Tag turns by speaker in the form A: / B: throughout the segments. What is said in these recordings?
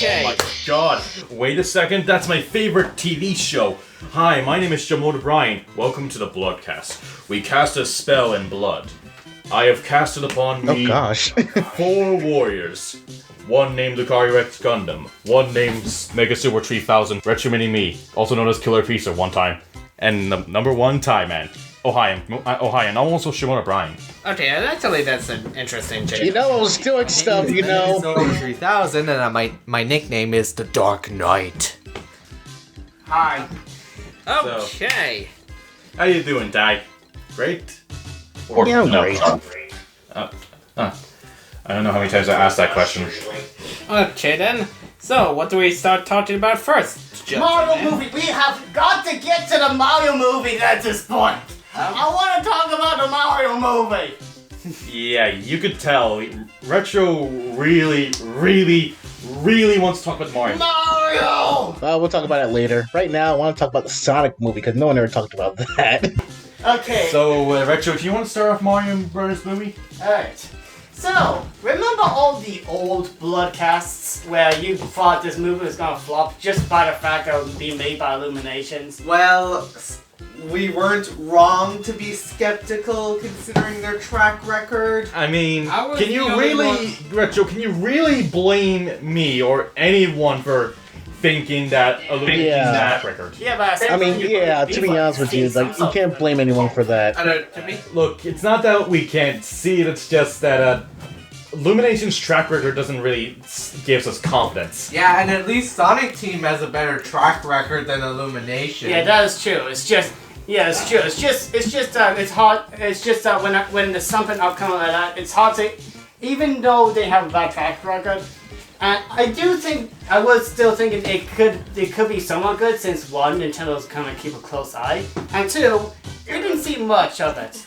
A: Okay.
B: Oh my god. Wait a second, that's my favorite TV show. Hi, my name is Jamal O'Brien. Welcome to the Bloodcast. We cast a spell in blood. I have casted upon me 4 warriors. One named Lucario X Gundam. One named Mega Super 3000 Retro Mini Me, also known as Killer Pizza one time. And the number 1 Thai man. Oh hi, and I'm also Shimon O'Brien.
A: Okay, actually that's an interesting change.
C: You know, I was doing stuff, you know.
D: Over 3000, and my nickname is the Dark Knight.
A: Hi. Okay.
B: How you doing, Thai? Great?
C: Yeah, I'm great.
B: I don't know how many times I asked that question.
A: Okay then. So, what do we start talking about first?
E: Mario movie. We have got to get to the Mario movie at this point. I want to talk about the Mario movie.
B: Yeah, you could tell. Retro really wants to talk about Mario.
E: Mario!
C: We'll talk about it later. Right now, I want to talk about the Sonic movie, because no one ever talked about that.
E: Okay.
B: So, Retro, do you want to start off Mario Brothers movie?
E: Alright. So, remember all the old Bloodcasts where you thought this movie was gonna flop just by the fact that it was being made by Illuminations?
D: Well, we weren't wrong to be skeptical considering their track record.
B: I mean, can you
A: Retro,
B: can you really blame me or anyone for thinking that Illuminations track record?
E: Yeah, but
C: I mean, yeah, to be honest with you, like, you can't blame anyone for that.
B: Look, it's not that we can't see it, it's just that Illuminations track record doesn't really give us confidence.
D: Yeah, and at least Sonic Team has a better track record than Illumination.
E: yeah, that is true. It's just, yeah, it's true. It's just it's hard. It's just when there's something upcoming like that, it's hard to, even though they have a bad track record. And I was still thinking it could be somewhat good since 1, Nintendo's kind of keep a close eye, and 2, we didn't see much of it.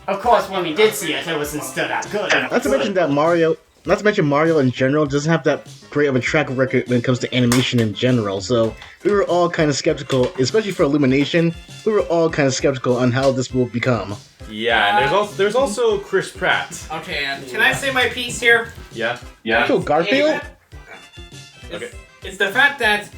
E: Of course, when we did see it, it wasn't still that good.
C: Not to mention Mario in general doesn't have that great of a track record when it comes to animation in general, so we were all kind of skeptical, especially for Illumination, we were all kind of skeptical on how this will become.
B: Yeah, and there's also Chris Pratt.
A: Okay, can I say my piece here?
B: Yeah.
C: So, Garfield?
B: Okay.
A: It's the fact that,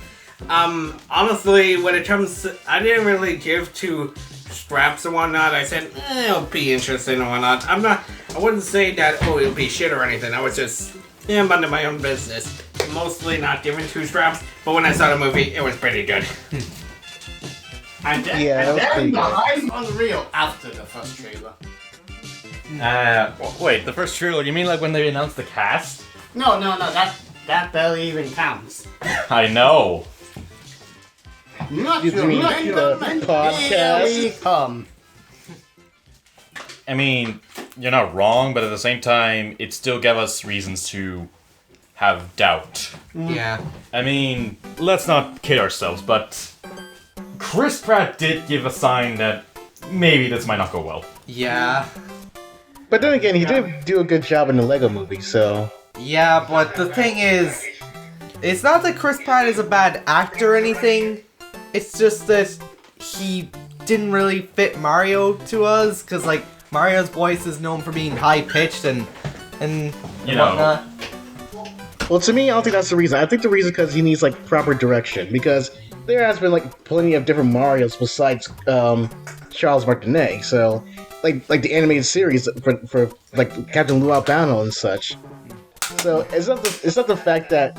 A: honestly, when it comes to, I didn't really give to straps and whatnot. I said, it'll be interesting and whatnot. I wouldn't say that, it'll be shit or anything. I was just, I'm under my own business. Mostly not giving 2 straps, but when I saw the movie, it was pretty good.
E: And then,
C: Yeah, that was pretty good.
E: I'm unreal after the first trailer.
B: Wait, the first trailer, you mean like when they announced the cast?
E: No, that barely even counts.
B: I know.
E: Not
C: You mean the podcast?
B: I mean, you're not wrong, but at the same time, it still gave us reasons to have doubt.
D: Yeah.
B: I mean, let's not kid ourselves, but Chris Pratt did give a sign that maybe this might not go well.
D: Yeah.
C: But then again, he did do a good job in the Lego movie, so...
D: Yeah, but the thing is, it's not that Chris Pratt is a bad actor or anything. It's just that he didn't really fit Mario to us, because, like, Mario's voice is known for being high-pitched and
B: You know.
D: whatnot.
C: Well, to me, I don't think that's the reason. I think the reason is because he needs, like, proper direction, because there has been, like, plenty of different Marios besides, Charles Martinet, so... Like the animated series for like Captain Lou Albano and such. So it's not the fact that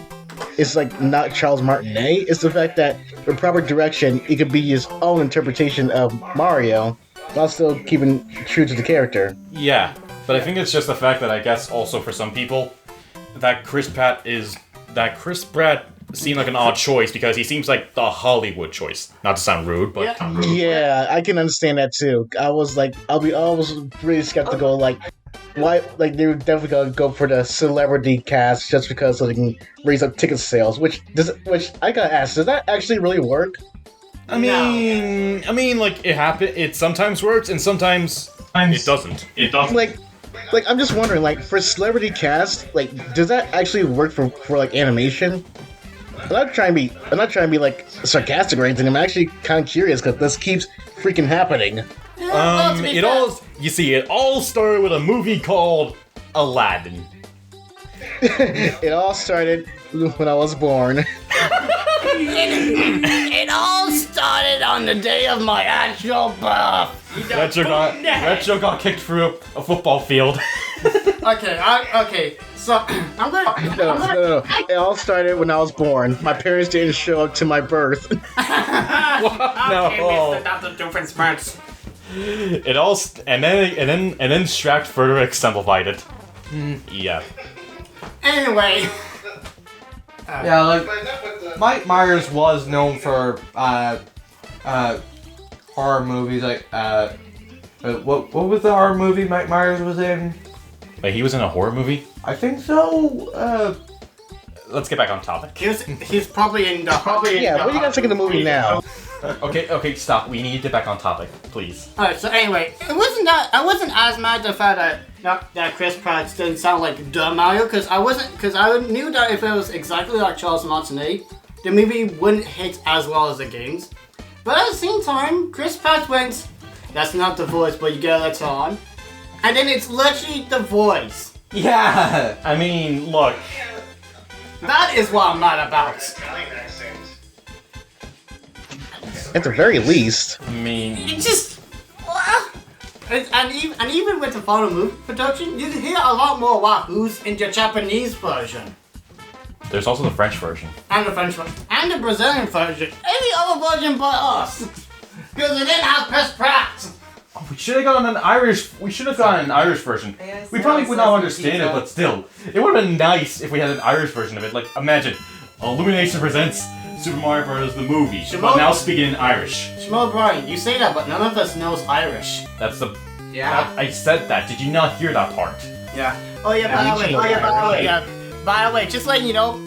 C: it's like not Charles Martinet. It's the fact that with proper direction, it could be his own interpretation of Mario, while still keeping true to the character.
B: Yeah, but I think it's just the fact that I guess also for some people, that Chris Pratt seemed like an odd choice because he seems like the Hollywood choice. Not to sound rude, but
C: Yeah, I can understand that too. I was really skeptical. Like, why? Like they were definitely gonna go for the celebrity cast just because so they can raise up ticket sales. Which I gotta ask, does that actually really work?
B: I mean, like it happen. It sometimes works and sometimes it doesn't.
C: Like I'm just wondering, like for celebrity cast, like does that actually work for like animation? I'm not trying to be like sarcastic or anything. I'm actually kind of curious because this keeps freaking happening.
B: It all started with a movie called Aladdin.
C: It all started when I was born.
E: It all started on the day of my actual birth.
B: That joke got kicked through a football field.
E: Okay. So I'm gonna.
C: No. It all started when I was born. My parents didn't show up to my birth.
A: Okay, mister, that's the difference parts.
B: It all and then Stract further exemplified it. Yeah.
E: Anyway.
D: Yeah, like Mike Myers was known for horror movies. Like what was the horror movie Mike Myers was in?
B: Wait, he was in a horror movie?
D: I think so.
B: Let's get back on topic.
E: He's probably in the.
C: Yeah, what do you guys think of the movie now?
B: Okay, stop. We need to get back on topic, please.
E: Alright, so anyway, I wasn't as mad at the fact that Chris Pratt didn't sound like the Mario, because I knew that if it was exactly like Charles Martinet, the movie wouldn't hit as well as the games. But at the same time, Chris Pratt went, that's not the voice, but you get it on. And then it's literally the voice.
D: Yeah.
B: I mean, look.
E: That is what I'm mad about.
C: At the very least.
B: I mean,
E: It just... And even with the final movie production, you can hear a lot more wahoos in the Japanese version.
B: there's also the French version.
E: And the French one. And the Brazilian version. Any other version but us. Because it didn't have Chris Pratt.
B: We should have gotten an Irish. We should have gotten an Irish version. We probably would not understand it, but still, it would have been nice if we had an Irish version of it. Like, imagine, Illumination presents Super Mario Bros. The movie, but now speaking in Irish.
E: Shmuel Brian, you say that, but none of us knows Irish.
B: That's the.
D: Yeah.
B: I said that. Did you not hear that part?
E: Yeah. By the way, just letting you know,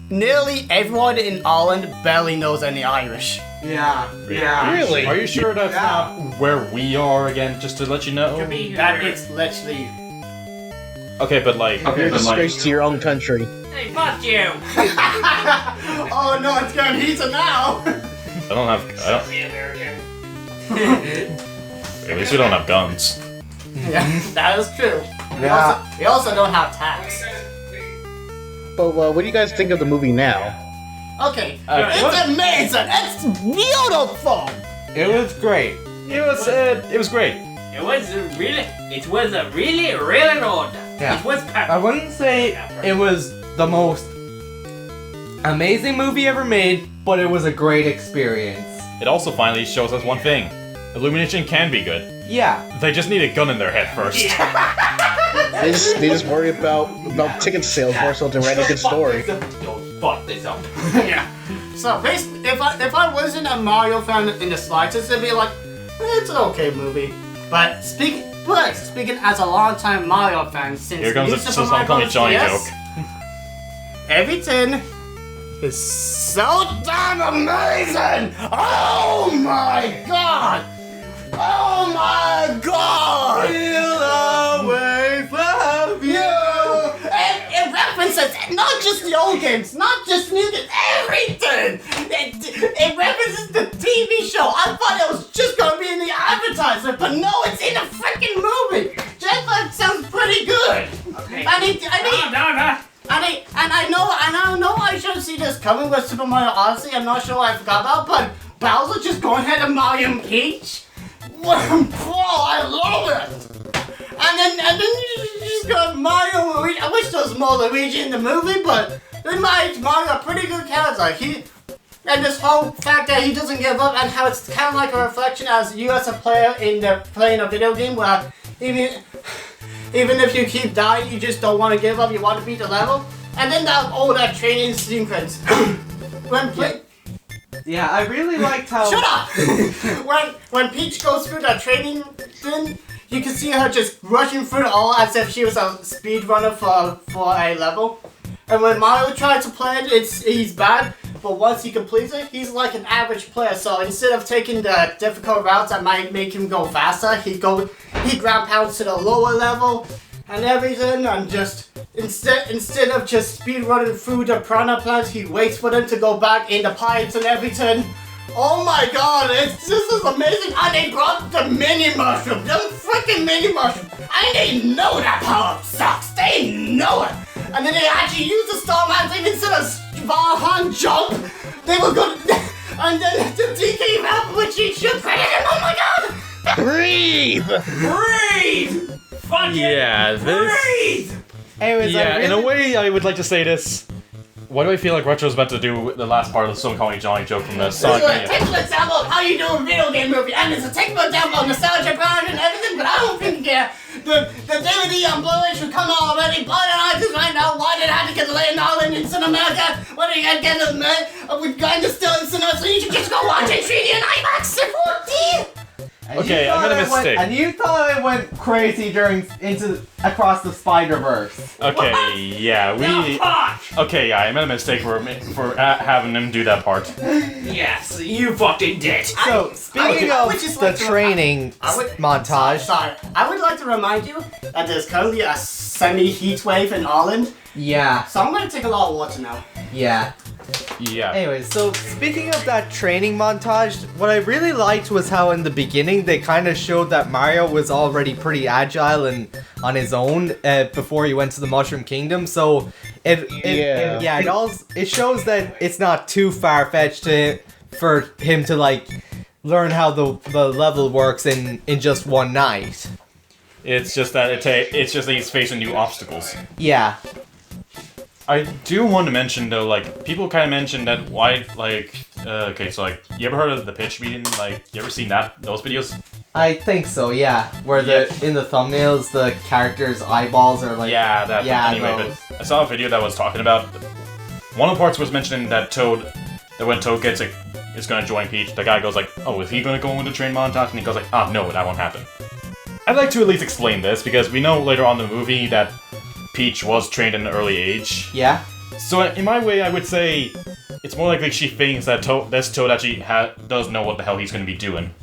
E: nearly everyone in Ireland barely knows any Irish.
D: Yeah. Yeah.
C: Really?
B: Are you sure that's not where we are again? Just to let you know.
E: That it's literally.
B: Okay, but like.
C: You're a disgrace to your own country.
A: Hey, fuck you!
E: Oh no, it's getting heated now.
B: I don't. At least we don't have guns.
E: Yeah, that is true.
D: Yeah.
E: We also don't have tax.
C: But what do you guys think of the movie now?
E: Okay, it's amazing. It's beautiful.
D: It was great.
B: It was great.
A: It was a really good.
D: Yeah.
A: It was
D: I wouldn't say it was the most amazing movie ever made, but it was a great experience.
B: It also finally shows us one thing: Illumination can be good.
D: Yeah.
B: They just need a gun in their head first.
C: They just worry about ticket sales more so than writing a good story.
A: Fuck this up.
E: Yeah. So basically, if I wasn't a Mario fan in the slightest, it'd be like, it's an okay movie. But speaking as a long-time Mario fan since
B: Here comes
E: New
B: a
E: Super Mario
B: Johnny
E: Bros.
B: joke.
E: DS, everything is so damn amazing! Oh my god! Oh my god! Feel away from you! It references not just the old games, not just new games, everything! It references the TV show. I thought it was just gonna be in the advertisement, but no, it's in the freaking movie! Jetpack sounds pretty good!
A: Okay.
E: No. And I know I should see this coming with Super Mario Odyssey. I'm not sure what I forgot about, but Bowser just going ahead of Mario and Peach. I love it. And then you just got Mario and Luigi. I wish there was more Luigi in the movie, but then Mario a pretty good character. And this whole fact that he doesn't give up, and how it's kind of like a reflection as you as a player playing a video game where even if you keep dying, you just don't want to give up, you want to beat the level. And then that training sequence.
D: Yeah, I really liked how...
E: Shut up! when Peach goes through that training thing, you can see her just rushing through it all as if she was a speedrunner for a level. And when Mario tries to play it, he's bad. But once he completes it, he's like an average player. So instead of taking the difficult routes that might make him go faster, he ground pounds to the lower level and everything, and just instead of just speed running through the piranha plants, he waits for them to go back in the pipes and everything. Oh my god, this is amazing! And they brought the mini mushroom, the freaking mini mushroom, and they know that power up sucks. They know it. and then they actually used the Starman thing instead of Valhan jump. They were good, and then the DK map, which he should credit him. Oh my god!
C: Breathe!
A: Breathe! Fucking
B: Yeah, this.
A: breathe!
D: Anyways,
B: Yeah,
D: I
B: in a
D: really-
B: way, I would like to say this. Why do I feel like Retro's about to do the last part of the Stone Calling Johnny joke from the
E: This
B: Sonic
E: is a
B: Mania?
E: typical example of how you do a video game movie, and it's a typical example of nostalgia brand and everything, but I don't think the DVD on Blu-ray should come out already, but I just find out why did I have to get Lane Nolan in Cinematica, why did you gotta get it with kind of still in cinema, so you should just go watch it 3D and IMAX in 4D!
D: And
B: Okay,
D: you
B: I made a
D: thought it went-
B: mistake.
D: and you thought I went crazy across the Spider-Verse.
B: Okay,
A: What?
B: yeah,
A: No,
B: we.
A: fuck!
B: Okay, yeah, I made a mistake for having him do that part.
A: Yes, you fucking did.
D: So, speaking
E: I
D: of
E: would just
D: the
E: like to-
D: training montage,
E: Sorry, I would like to remind you that there's currently a semi-heat wave in Ireland,
D: yeah,
E: so I'm gonna take a lot of water now.
D: yeah.
B: Yeah.
D: Anyways, so speaking of that training montage, what I really liked was how in the beginning they kind of showed that Mario was already pretty agile and on his own before he went to the Mushroom Kingdom. So it shows that it's not too far fetched for him to like learn how the level works in just one night.
B: It's just that it's just that he's facing new obstacles.
D: Yeah.
B: I do want to mention though, like people kind of mentioned that why, like, okay, so like, you ever heard of the pitch meeting? Like, you ever seen those videos?
D: I think so, yeah. Where in the thumbnails the characters' eyeballs are like
B: Yeah, that. Anyway,
D: those.
B: but I saw a video that was talking about one of the parts was mentioning that when Toad is going to join Peach, the guy goes like, "Oh, is he going to go into train montage?" And he goes like, "Ah, no, that won't happen." I'd like to at least explain this because we know later on in the movie that Peach was trained at an early age.
D: Yeah.
B: So in my way, I would say it's more likely she thinks that this Toad actually does know what the hell he's going to be doing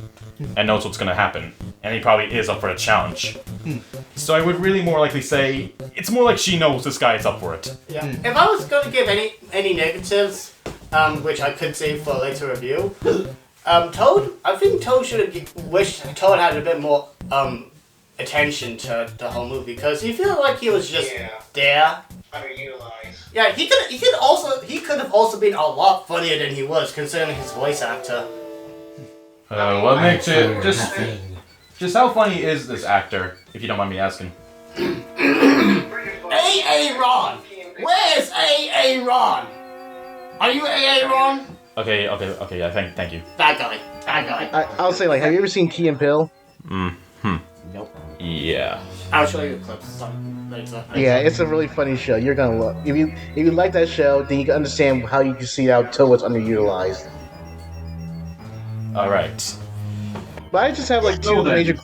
B: and knows what's going to happen, and he probably is up for the challenge. So I would really more likely say it's more like she knows this guy is up for it.
E: Yeah. If I was going to give any negatives, which I could save for a later review, Toad, I think Toad should have wished Toad had a bit more attention to the whole movie because he felt like he was just there.
C: Underutilized.
E: Yeah, he could have also been a lot funnier than he was considering his voice actor.
B: What makes it just how funny is this actor, if you don't mind me asking?
E: A.A. Ron! Where's A.A. Ron? Are you A.A. Ron?
B: Okay, yeah, thank you.
E: Bad guy.
C: I'll say, like, have you ever seen Key and Peele?
E: Nope.
B: Yeah.
E: I'll show you the clips later.
C: Yeah, it's a really funny show. You're gonna love. If you like that show, then you can understand how you can see how Toad was underutilized.
B: All right.
C: But I just have like two major.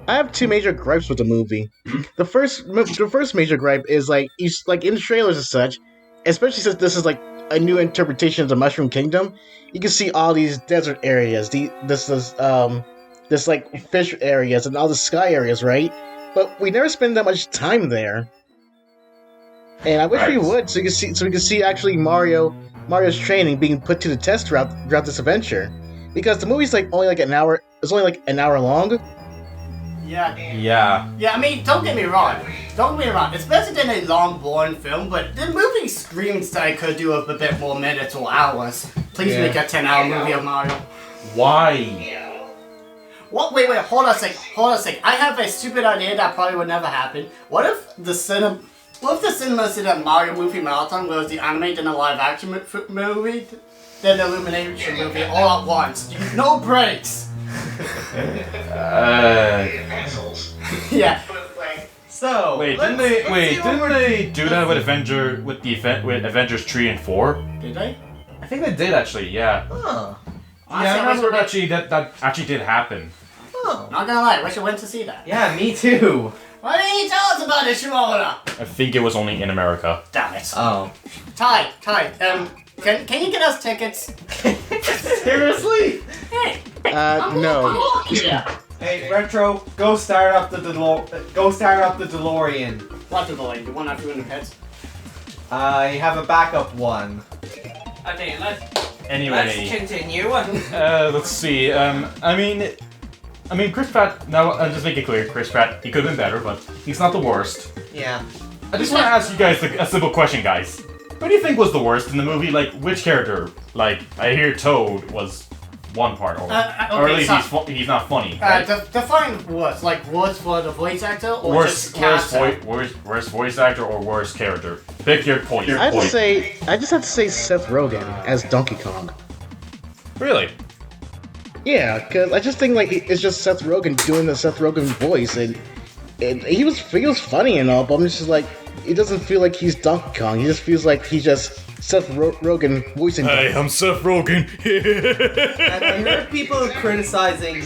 C: I have two major gripes with the movie. The first major gripe is like in the trailers and such, especially since this is like a new interpretation of the Mushroom Kingdom. You can see all these desert areas, this like fish areas and all the sky areas, right? But we never spend that much time there. And I wish we would, so we can see actually Mario's training being put to the test throughout this adventure. Because the movie's only like an hour. It's only like an hour long.
E: Yeah.
B: Yeah.
E: Yeah, I mean, don't get me wrong. It's better than a long, boring film, but the movie screams that I could do a bit more minutes or hours. Please make a 10-hour movie of Mario.
B: Why?
E: What? Wait, hold on a sec. I have a stupid idea that probably would never happen. What if the cinema did a Mario movie marathon where it was the animated and a live action movie, then the Illumination movie all at once? No breaks. Yeah.
D: So
B: Didn't they do that with Avengers 3 and 4?
E: Did they?
B: I think they did actually, yeah.
D: Huh.
B: Yeah, I remember that actually did happen.
D: Oh.
E: Not gonna lie, I wish I went to see that.
D: Yeah, me too.
E: Why didn't you tell us about it, Shimoda?
B: I think it was only in America.
E: Damn it.
D: Oh.
E: Ty, can you get us tickets?
D: Seriously?
E: Hey.
C: No.
E: Yeah.
D: Hey, Retro, go start up the DeLorean.
E: What the boy? The one after in the pits?
D: I have a backup one.
A: Okay, let's
B: Anyway,
A: continue.
B: let's see. I mean, Chris Pratt. Now, I'll just make it clear, Chris Pratt. He could have been better, but he's not the worst.
D: Yeah.
B: I just want to ask you guys a simple question, guys. Who do you think was the worst in the movie? Like, which character? Like, I hear Toad was one part, or at least he's not funny. Right?
E: Define worst, like worst for the voice actor, or
B: worst
E: voice
B: actor, or worst character. Pick your point.
C: I just have to say Seth Rogen as Donkey Kong.
B: Really?
C: Yeah, because I just think like it's just Seth Rogen doing the Seth Rogen voice, and he was funny and all, but I'm just like, it doesn't feel like he's Donkey Kong. He just feels like he's just Seth Rogen voicing.
B: Hey, I'm Seth Rogen.
D: And I heard people criticizing.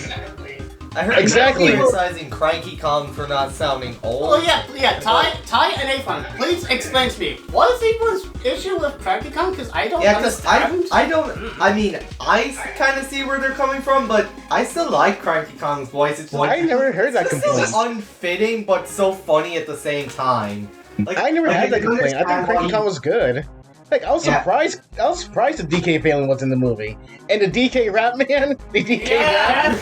C: Exactly.
D: Criticizing Cranky Kong for not sounding old.
E: Oh yeah. Ty and Avon, please explain to me what is people's issue with Cranky Kong? Because I don't understand.
D: I kind of see where they're coming from, but I still like Cranky Kong's voice. It's just,
C: I never heard that complaint.
D: It's so unfitting, but so funny at the same time.
C: Like, I never had that complaint. I think Cranky Kong was good. Like, I was surprised the DK family was in the movie. And the DK Rap Man, the DK Rap.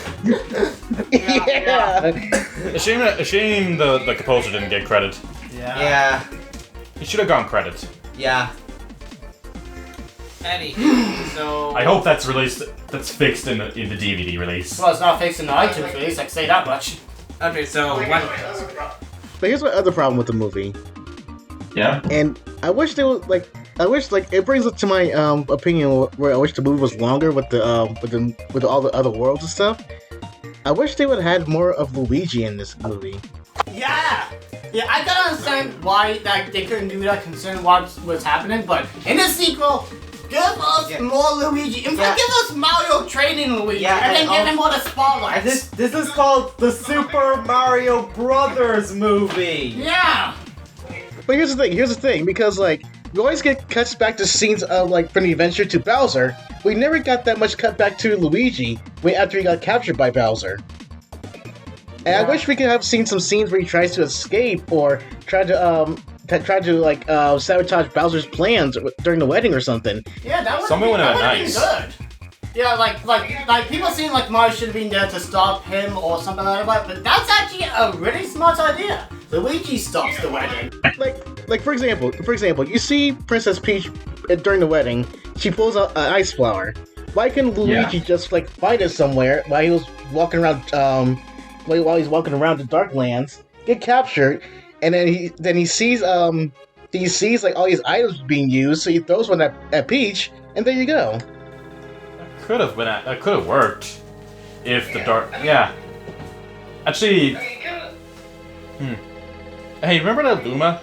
C: Yeah.
B: A shame the composer didn't get credit.
D: Yeah.
B: He should have gotten credit.
D: Yeah.
A: Eddie, so...
B: I hope that's released. That's fixed in the DVD release.
E: Well, it's not fixed in the iTunes release, I can say that much.
A: Okay, so...
C: But here's my other problem with the movie.
B: Yeah?
C: And I wish they would, like... it brings up to my opinion where I wish the movie was longer with all the other worlds and stuff. I wish they would have had more of Luigi in this movie.
E: Yeah, I don't understand why they couldn't do that considering what was happening, but in the sequel, give us more Luigi. In fact, give us Mario training Luigi, and then give him more the spotlight.
D: This is called the Super Mario Brothers movie.
E: Yeah.
C: But here's the thing, because like, we always get cuts back to scenes of like from the adventure to Bowser. We never got that much cut back to Luigi after he got captured by Bowser. And I wish we could have seen some scenes where he tries to escape or try to sabotage Bowser's plans during the wedding or something.
E: Yeah, that would
B: Something
E: have
B: nice.
E: been good. Yeah, like people seem like Mario should have been there to stop him or something like that, but that's actually a really smart idea. Luigi stops the wedding.
C: Like for example, you see Princess Peach during the wedding. She pulls out an ice flower. Why couldn't Luigi just like find it somewhere while he was walking around? While he's walking around the Darklands, get captured, and then he sees like all these items being used, so he throws one at Peach, and there you go.
B: That could have worked if the Actually, Hey, remember that Luma?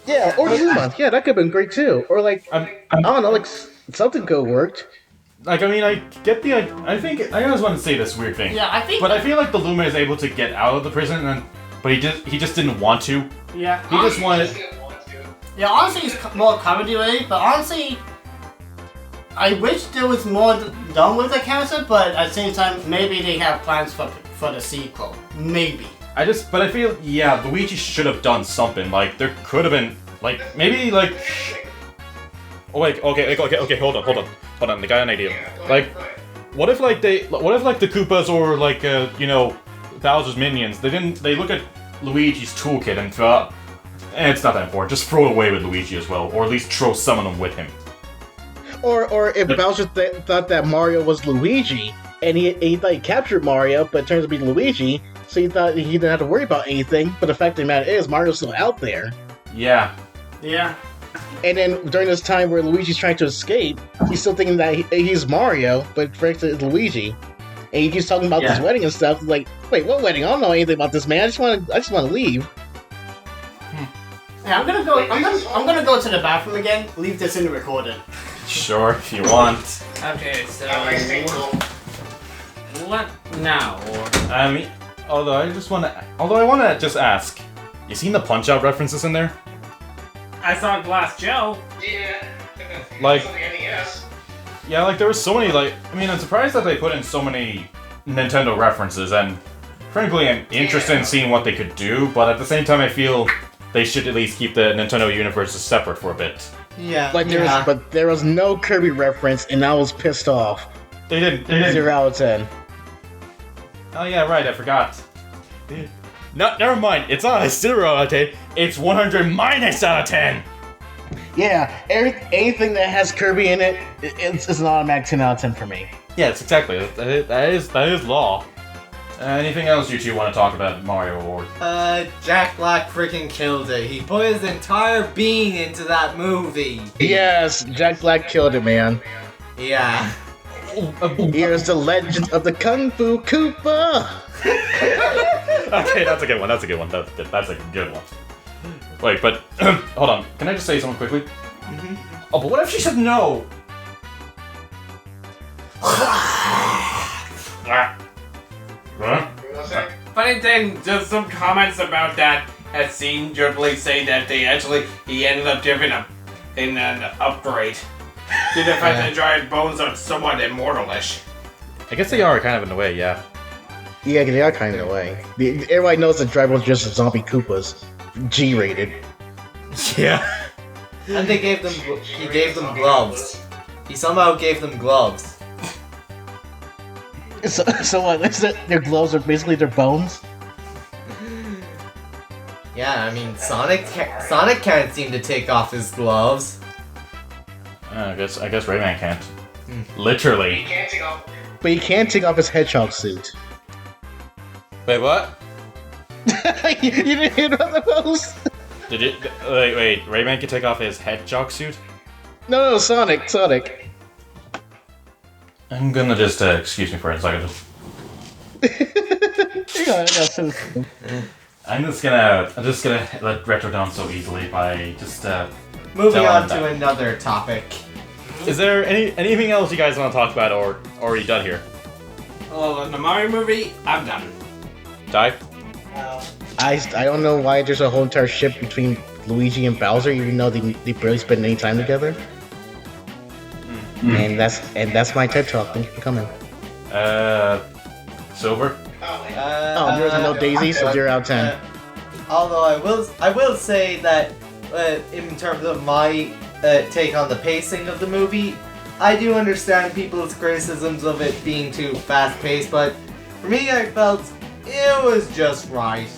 C: Yeah, or Luma. Yeah, that could have been great too. Or like, I don't know, like something could have worked.
B: Like, I mean, I get the. I always want to say this weird thing.
E: Yeah, I think.
B: But I feel like the Luma is able to get out of the prison, but he just didn't want to.
E: Yeah.
B: He just wanted.
E: Yeah, honestly, it's more comedy related, but honestly, I wish there was more done with the character, but at the same time, maybe they have plans for the sequel. Maybe.
B: But I feel, Luigi should have done something. Like, there could have been, like, maybe, like... Oh, wait, okay, hold on. I got an idea. Like, what if, like, the Koopas or, like, Bowser's minions, they look at Luigi's toolkit and thought, it's not that important, just throw it away with Luigi as well, or at least throw some of them with him.
C: Or if Bowser thought that Mario was Luigi, and he thought he captured Mario, but it turns out to be Luigi, so he thought he didn't have to worry about anything, but the fact of the matter is, Mario's still out there.
B: Yeah.
E: Yeah.
C: And then during this time where Luigi's trying to escape, he's still thinking that he's Mario, but Frank is Luigi. And he keeps talking about this wedding and stuff, like, wait, what wedding? I don't know anything about this man, I just want to leave.
E: Yeah, I'm gonna go to the bathroom again, leave this in the recording.
B: Sure, if you want.
A: Okay, so... What now?
B: I mean, although I want to just ask, you seen the Punch-Out references in there?
A: I saw Glass Joe.
F: Yeah.
B: Like,
F: NES.
B: yeah, like there was so many, like, I mean, I'm surprised that they put in so many Nintendo references, and frankly, I'm interested in seeing what they could do, but at the same time, I feel they should at least keep the Nintendo universes separate for a bit.
D: Yeah.
C: But there was no Kirby reference, and I was pissed off.
B: They didn't.
C: 0 out of 10.
B: Oh yeah, right, I forgot. No, never mind. It's not a 0 out of 10. It's 100 minus out of 10.
C: Yeah, anything that has Kirby in it, it's an automatic 10 out of 10 for me.
B: Yes, exactly. That is law. Anything else you two want to talk about Mario Award?
D: Jack Black freaking killed it. He put his entire being into that movie.
C: Yes, Jack Black killed it, man.
D: Yeah.
C: Here's the legend of the Kung Fu Koopa.
B: Okay, that's a good one. That's a good one. That's a good one. Wait, but hold on. Can I just say something quickly?
D: Mm-hmm.
B: Oh, but what if she said no?
A: Funny thing, just some comments about that scene generally say that he ended up giving an upgrade to the fact that giant bones are somewhat immortalish.
B: I guess they are kind of in a way, yeah.
C: Yeah, they are kind of in a way. Everybody knows that Drive was just zombie Koopas. G-rated.
B: Yeah.
D: And he gave them gloves. He somehow gave them gloves.
C: So what? Is that their gloves are basically their bones?
D: Yeah, I mean, Sonic can't seem to take off his gloves.
B: I guess Rayman can't. Literally.
C: But he can't take off his hedgehog suit.
B: Wait, what?
C: You didn't hear about those?
B: Did it? Wait. Rayman can take off his hedgehog suit?
C: No, Sonic.
B: I'm gonna just excuse me for a second. I'm just gonna let Retro down so easily by just
D: Moving on
B: that.
D: to another topic.
B: Is there anything else you guys want to talk about, or already done here?
A: Well, in the Mario movie, I'm done.
B: Die?
C: I don't know why there's a whole entire ship between Luigi and Bowser, even though they barely spend any time together. And that's my TED talk. Thank you for coming.
B: Silver?
C: There's no Daisy, so 0 out of 10.
D: Although I will say that in terms of my take on the pacing of the movie, I do understand people's criticisms of it being too fast-paced, but for me, I felt it was just right.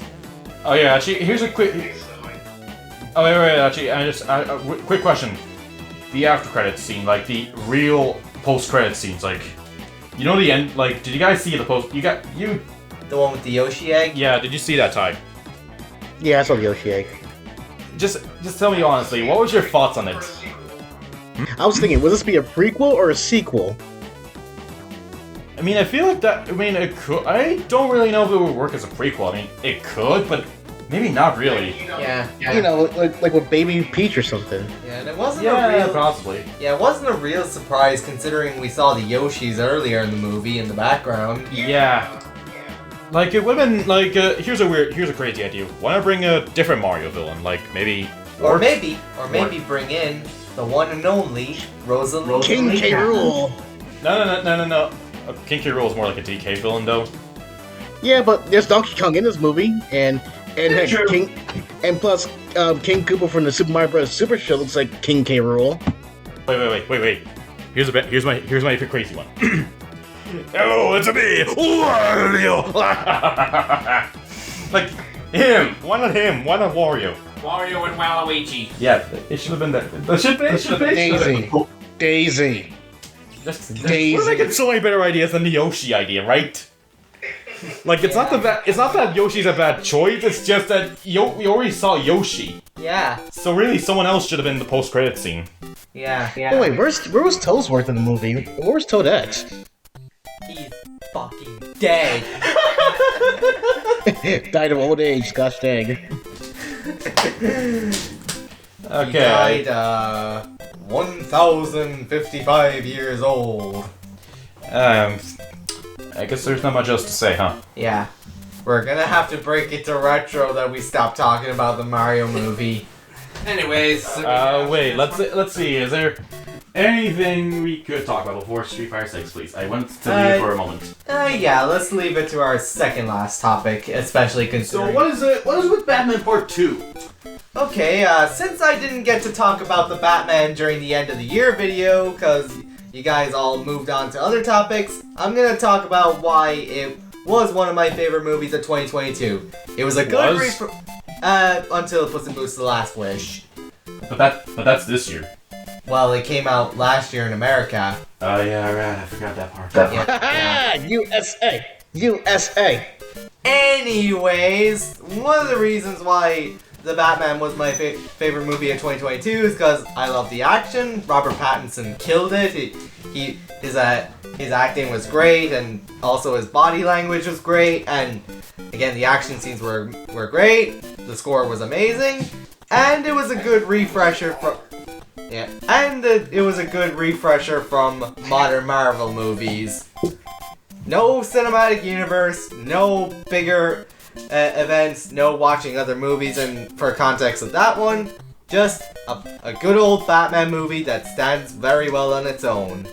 B: Oh yeah, actually, here's a quick. Oh wait, actually, quick question. The after credits scene, like the real post credits scenes, like, you know the end. Like, did you guys see the post?
D: The one with the Yoshi egg?
B: Yeah, did you see that, Ty?
C: Yeah, I saw the Yoshi egg.
B: Just tell me honestly, what was your thoughts on it?
C: I was thinking, would this be a prequel or a sequel?
B: I mean, I feel like that. I mean, it could. I don't really know if it would work as a prequel. I mean, it could, but maybe not really.
D: Yeah.
C: You know, like with Baby Peach or something.
D: Yeah, and it wasn't
B: possibly.
D: Yeah, it wasn't a real surprise considering we saw the Yoshis earlier in the movie in the background.
B: Yeah. Like, it would have been, like, here's a crazy idea. Why not bring a different Mario villain? Like, maybe...
D: Or maybe bring in the one and only Rosalie.
C: King K. Rool.
B: No. King K. Rool is more like a DK villain, though.
C: Yeah, but there's Donkey Kong in this movie, and King, and plus King Koopa from the Super Mario Bros. Super Show looks like King K. Rool.
B: Wait. Here's my crazy one. Hello, it's me, Wario. Like him. Why not him? Why not Wario?
A: Wario and Waluigi.
B: Yeah, it should have been that.
C: Daisy.
B: We're making so many better ideas than the Yoshi idea, right? Like, it's not that Yoshi's a bad choice. It's just that we already saw Yoshi.
D: Yeah.
B: So really, someone else should have been the post-credit scene.
D: Yeah.
C: Oh wait, where was Toadsworth in the movie? Where was Toadette?
D: He's fucking dead.
C: Died of old age, gosh dang.
B: Okay.
D: He died 1,055 years old.
B: I guess there's not much else to say, huh?
D: Yeah. We're gonna have to break it to Retro that we stopped talking about the Mario movie.
A: Anyways.
B: Wait, let's see. Is there anything we could talk about before Street Fighter 6, please? I went to leave for a moment.
D: Yeah, let's leave it to our second last topic, especially considering...
B: So what is with Batman Part 2?
D: Okay, since I didn't get to talk about the Batman during the end of the year video, because you guys all moved on to other topics, I'm gonna talk about why it was one of my favorite movies of 2022. It was a good until Puss in Boots: The Last Wish.
B: But that's this year.
D: Well, it came out last year in America.
B: Oh yeah, right. I forgot that part.
D: Yeah.
C: USA! USA!
D: Anyways, one of the reasons why The Batman was my favorite movie of 2022 is because I love the action. Robert Pattinson killed it. His acting was great, and also his body language was great. And again, the action scenes were great. The score was amazing, and it was a good refresher from. Yeah, and it was a good refresher from modern Marvel movies. No cinematic universe, no bigger events, no watching other movies, and for context of that one, just a good old Batman movie that stands very well on its own.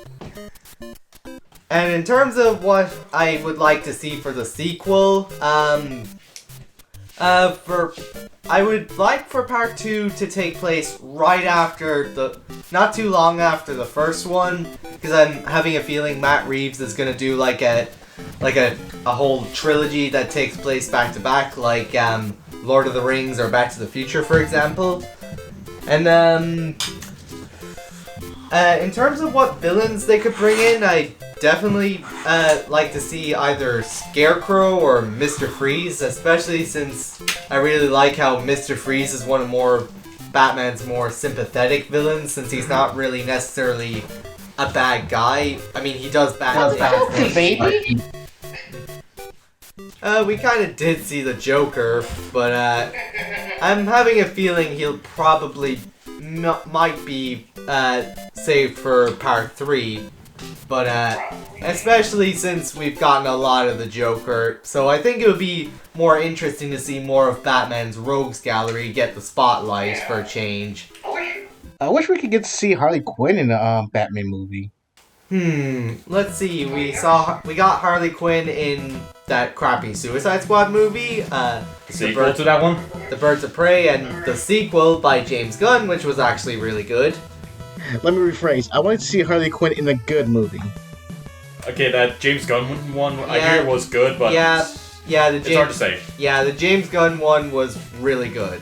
D: And in terms of what I would like to see for the sequel, I would like for part 2 to take place right after not too long after the first one, because I'm having a feeling Matt Reeves is gonna do like a whole trilogy that takes place back to back, like Lord of the Rings or Back to the Future, for example. And in terms of what villains they could bring in, I definitely like to see either Scarecrow or Mr. Freeze, especially since I really like how Mr. Freeze is one of Batman's more sympathetic villains, since he's not really necessarily a bad guy. I mean, he does bad things.
C: Baby?
D: We kind of did see the Joker, but I'm having a feeling he'll probably might be saved for part 3. But especially since we've gotten a lot of the Joker, so I think it would be more interesting to see more of Batman's rogues gallery get the spotlight for a change.
C: I wish we could get to see Harley Quinn in a Batman movie.
D: Let's see. We got Harley Quinn in that crappy Suicide Squad movie.
B: The sequel to that one?
D: The Birds of Prey, and the sequel by James Gunn, which was actually really good.
C: Let me rephrase. I wanted to see Harley Quinn in a good movie.
B: Okay, that James Gunn one, I hear it was good, but it's hard to say.
D: Yeah, the James Gunn one was really good.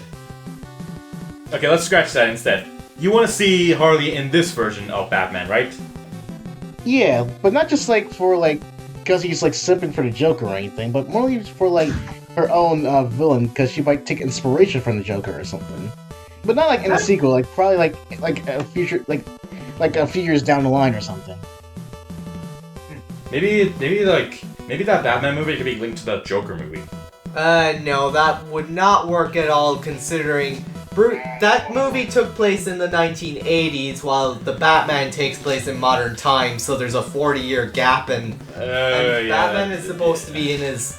B: Okay, let's scratch that instead. You want to see Harley in this version of Batman, right?
C: Yeah, but not just because he's simping for the Joker or anything, but more for her own villain, because she might take inspiration from the Joker or something. But not in a sequel, probably a future, a few years down the line or something.
B: Maybe that Batman movie could be linked to that Joker movie.
D: No, that would not work at all, considering that movie took place in the 1980s, while the Batman takes place in modern times, so there's a 40-year gap, and Batman is supposed to be in his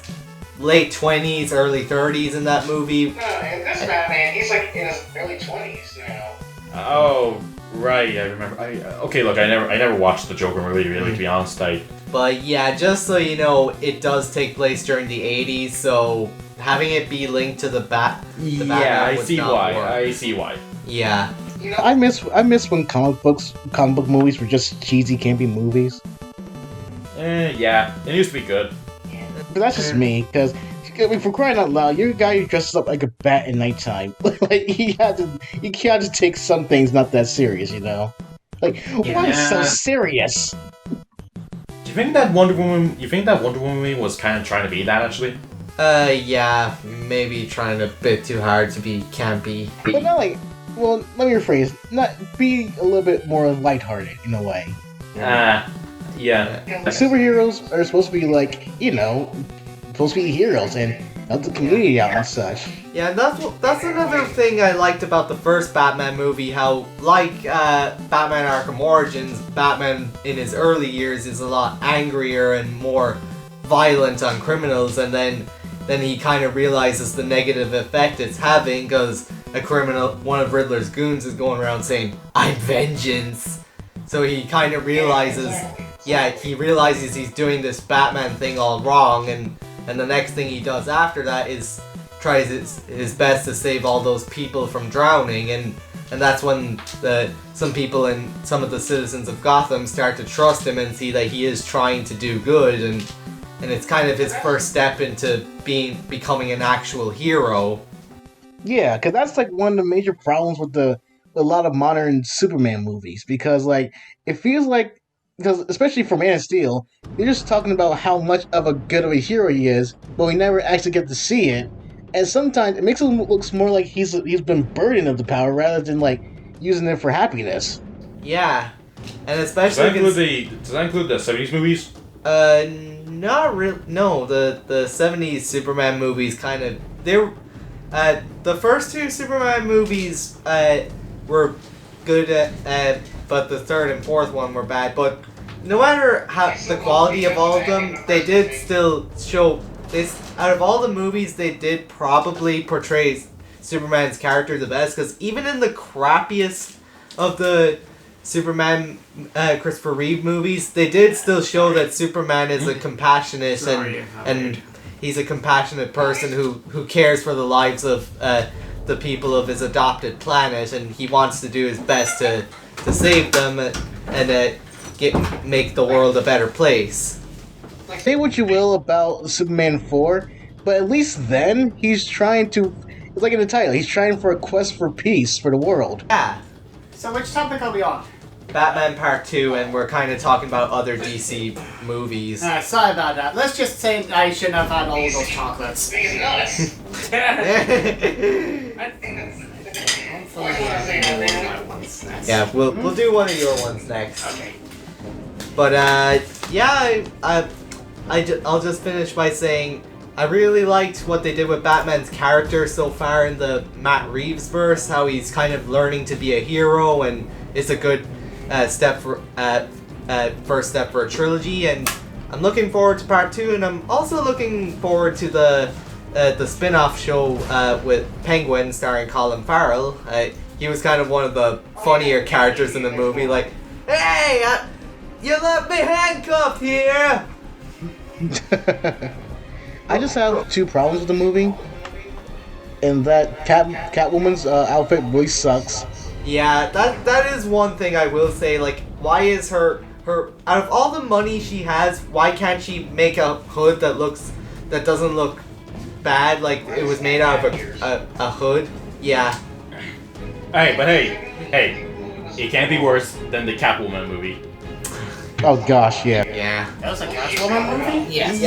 D: late 20s, early 30s in that movie.
F: No, in this Batman, he's in his early 20s now.
B: Oh, right, I remember. Okay, look, I never watched the Joker movie, really, to be honest.
D: But yeah, just so you know, it does take place during the 80s, so having it be linked to the Batman
B: I
D: would
B: see
D: not
B: why.
D: work.
B: I see why.
D: Yeah.
F: You know,
C: I miss when comic book movies were just cheesy, campy movies.
B: Yeah, it used to be good.
C: But that's just me, because for crying out loud, you're a guy who dresses up like a bat at nighttime. You have to take some things not that serious, you know? Why so serious?
B: Do you think that Wonder Woman movie was kind of trying to be that, actually?
D: Yeah, maybe trying a bit too hard to be campy.
C: But not well, let me rephrase. Not be a little bit more lighthearted in a way.
B: Yeah.
C: Superheroes are supposed to be supposed to be heroes and help the community out and such.
D: Yeah, that's another thing I liked about the first Batman movie, how, Batman Arkham Origins, Batman in his early years is a lot angrier and more violent on criminals, and then he kind of realizes the negative effect it's having, because one of Riddler's goons is going around saying, "I'm vengeance." So he kind of realizes, he's doing this Batman thing all wrong, and the next thing he does after that is tries his best to save all those people from drowning, and that's when some people and some of the citizens of Gotham start to trust him and see that he is trying to do good, and it's kind of his first step into becoming an actual hero.
C: Yeah, because that's like one of the major problems with a lot of modern Superman movies. Because like it feels like, because especially for Man of Steel, they're just talking about how much of a good of a hero he is, but we never actually get to see it. And sometimes it makes him looks more like he's been burdened of the power rather than like using it for happiness.
D: Yeah, and
B: Does
D: especially
B: that include the 70s movies?
D: not real. No, the 70s Superman movies kind of they're the first two Superman movies were good, but the third and fourth one were bad. But no matter how the quality of all of them, they did still show this. Out of all the movies, they did probably portray Superman's character the best, because even in the crappiest of the Superman Christopher Reeve movies, they did still show that Superman is a compassionate and he's a compassionate person who cares for the lives of the people of his adopted planet, and he wants to do his best to save them and make the world a better place.
C: Say what you will about Superman 4, but at least then he's trying to. It's like in the title, he's trying for a quest for peace for the world.
D: Yeah.
E: So which topic are we on?
D: Batman Part 2, and we're kind of talking about other DC movies.
E: Sorry about that. Let's just say I shouldn't have had all those chocolates.
F: These nuts.
D: Yeah, we'll do one of your ones next.
E: Okay.
D: But yeah, I'll just finish by saying I really liked what they did with Batman's character so far in the Matt Reeves verse. How he's kind of learning to be a hero, and it's a good step for first step for a trilogy. And I'm looking forward to Part 2, and I'm also looking forward to the spin-off show with Penguin starring Colin Farrell. He was kind of one of the funnier characters in the movie. Like, hey, you left me handcuffed here.
C: I just have two problems with the movie, and that Catwoman's outfit really sucks.
D: Yeah, that is one thing I will say. Like, why is her out of all the money she has, why can't she make a hood that doesn't look bad, like it was made out of a hood? Yeah.
B: Hey, it can't be worse than the Catwoman movie.
C: Oh gosh, yeah.
D: Yeah.
E: That was a Catwoman movie?
D: Yes,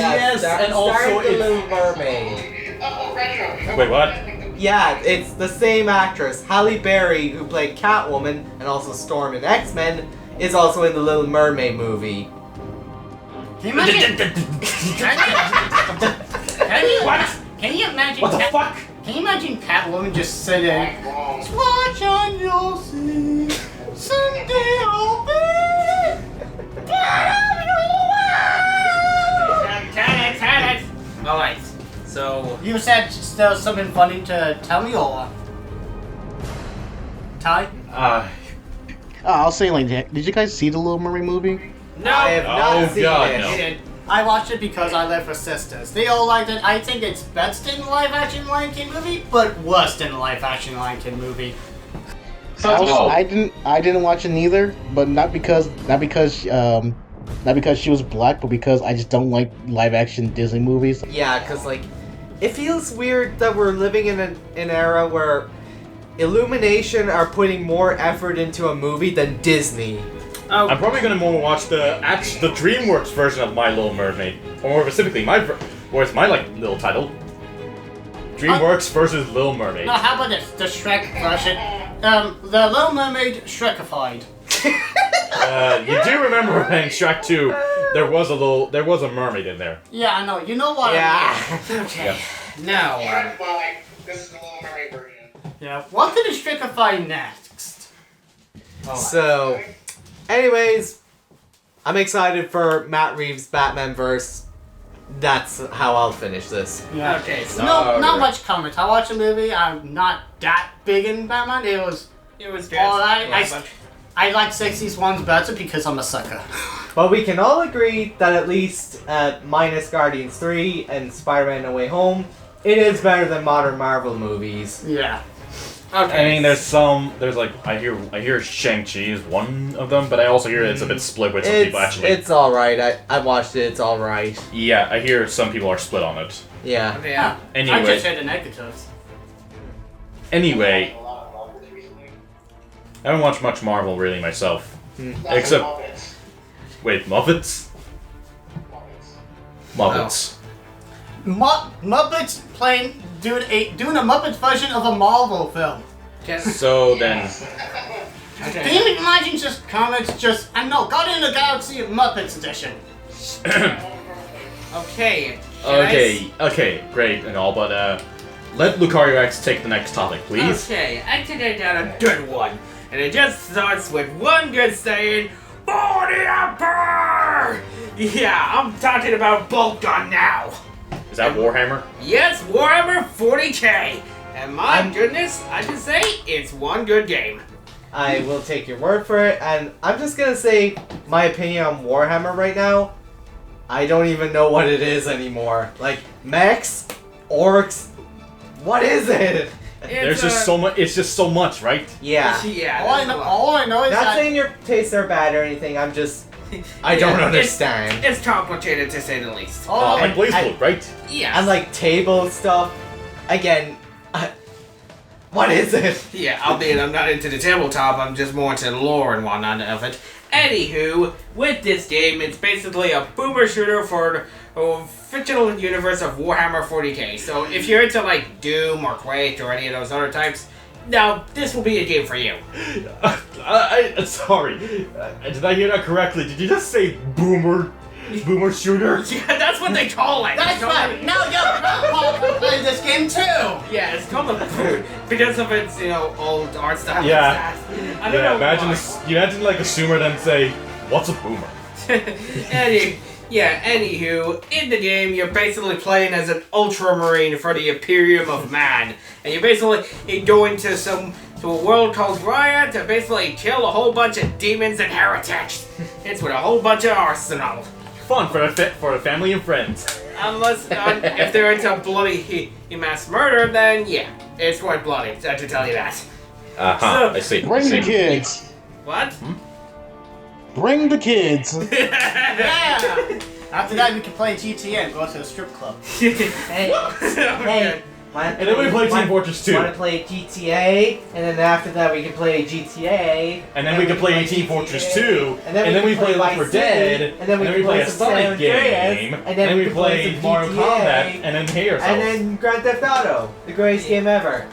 D: and also the Little Mermaid.
F: Oh, retro.
B: Wait, what?
D: Yeah, it's the same actress, Halle Berry, who played Catwoman and also Storm in X-Men, is also in the Little Mermaid movie.
E: Can you imagine? Can you imagine?
B: What the fuck?
E: Can you imagine Catwoman just sitting? Watch on your sea, someday I'll be. Cut it. Alright, so you said there was something funny to tell me, or Ty?
C: I'll say like, did you guys see the Little Mermaid movie?
E: No,
D: I have not seen
B: God,
D: it.
B: no.
E: I watched it because I live with sisters. They all liked it. I think it's best in the live-action Lion King movie, but worst in the live-action Lion King movie.
C: I didn't watch it neither, but not because she was black, but because I just don't like live action Disney movies.
D: Yeah, because, like, it feels weird that we're living in an era where Illumination are putting more effort into a movie than Disney.
E: Oh,
B: I'm probably gonna more watch the DreamWorks version of My Little Mermaid, or more specifically, where's my little title? DreamWorks versus Little Mermaid.
E: no, how about this? The Shrek version. The Little Mermaid Shrekified.
B: You do remember in Shrek 2, there was a mermaid in there.
E: Yeah, I know. You know what?
D: Yeah.
E: Okay.
B: Yeah.
E: Now.
F: Shrek 5. This is the Little Mermaid version.
E: Yeah. What did the Shrikify next?
D: So, anyways, I'm excited for Matt Reeves' Batman verse. That's how I'll finish this.
E: Yeah. Okay. So not much comment. I watched the movie. I'm not that big in Batman. It was
A: good.
E: alright. I like 60s ones better because I'm a sucker.
D: But we can all agree that at least minus Guardians 3 and Spider-Man No Way Home, it is better than modern Marvel movies.
E: Yeah.
A: Okay.
B: I mean, there's like, I hear Shang-Chi is one of them, but I also hear it's a bit split with some people, actually.
D: It's alright. I watched it. It's alright.
B: Yeah, I hear some people are split on it.
D: Yeah.
A: Yeah.
B: Anyway.
E: I just heard the negatives.
B: Anyway,
F: A lot of Marvel recently.
B: I haven't watched much Marvel, really, myself.
F: That's
B: Except-
F: Muppets.
B: Wait, Muppets?
F: Muppets.
B: Muppets.
E: Muppets doing a Muppets version of a Marvel film.
B: So then...
E: Can you imagine just comics I know, Guardian of the Galaxy Muppets edition.
A: Okay.
B: Okay, great and all, but let Lucario X take the next topic, please.
A: Okay, I think I got a good one. And it just starts with one good saying, for the Emperor! Yeah, I'm talking about Bolt Gun now.
B: Is that Warhammer?
A: Yes, Warhammer 40k. And my goodness, I can say it's one good game.
D: I will take your word for it, and I'm just gonna say my opinion on Warhammer right now. I don't even know what it is anymore. Like, mechs? Orcs? What is it?
B: There's just so much. It's just so much, right?
D: Yeah.
A: Yeah.
E: All I know is
D: Not
E: that
D: saying your tastes are bad or anything, I don't understand.
A: It's complicated to say the least.
B: Like Blaze
D: and-
B: Blue, right?
A: Yeah.
D: And like table stuff. Again, what is it?
A: Yeah, albeit I'm not into the tabletop, I'm just more into the lore and whatnot of it. Anywho, with this game, it's basically a boomer shooter for the fictional universe of Warhammer 40k. So if you're into like Doom or Quake or any of those other types, now this will be a game for you.
B: Sorry. Did I hear that correctly? Did you just say boomer shooter?
A: Yeah, that's what they call it.
E: that's right. Now your grandpa can play this game too.
A: Yeah, it's called a because of its, old art style.
B: Yeah.
A: And stuff. I don't know
B: imagine
A: why.
B: you imagine like a zoomer then say, "What's a boomer?"
A: Anywho, in the game, you're basically playing as an ultramarine for the Imperium of Man. And you're basically going to a world called Riot to basically kill a whole bunch of demons and heretics. It's with a whole bunch of arsenal.
B: Fun for the family and friends.
A: Unless, if they're into bloody mass murder, then yeah, it's quite bloody, I can tell you that.
B: I see.
C: Bring the kids.
A: What?
C: Bring the kids.
E: Yeah. After that, we can play GTA and go to a strip club.
D: Hey,
B: And then we play Team Fortress 2.
D: Want to play GTA, and then after that we can play GTA.
B: And then we can play Team Fortress 2.
D: And then we
B: play Left 4
D: Vice City,
B: Dead.
D: and then we
B: play a
D: some
B: Sonic
D: San
B: game.
D: Andreas,
B: And then we play
D: some
B: Mario
D: GTA,
B: Kombat. And then hate ourselves.
D: And then Grand Theft Auto, the greatest game ever.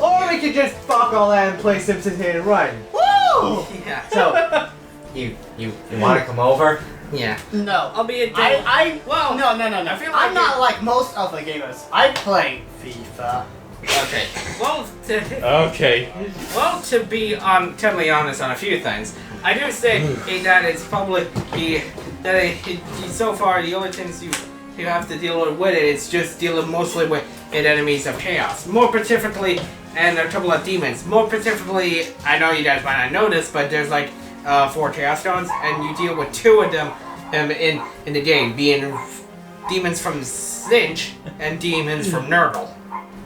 D: Or we could just fuck all that and play Simpsons Hit and Run. Woo!
A: Yeah.
D: So, you want to come over?
A: Yeah.
E: No.
A: I'll be a
E: No.
A: I feel like
E: I'm not like most other gamers. I play FIFA.
A: Okay. Well,
B: Okay.
A: to be totally honest on a few things, I do say that it's probably so far the only things you have to deal with it is just dealing mostly with enemies of chaos. More specifically, and a couple of demons. More specifically, I know you guys might not know this, but there's like 4 chaos stones, and you deal with 2 of them in the game, being demons from Zinch and demons from Nurgle.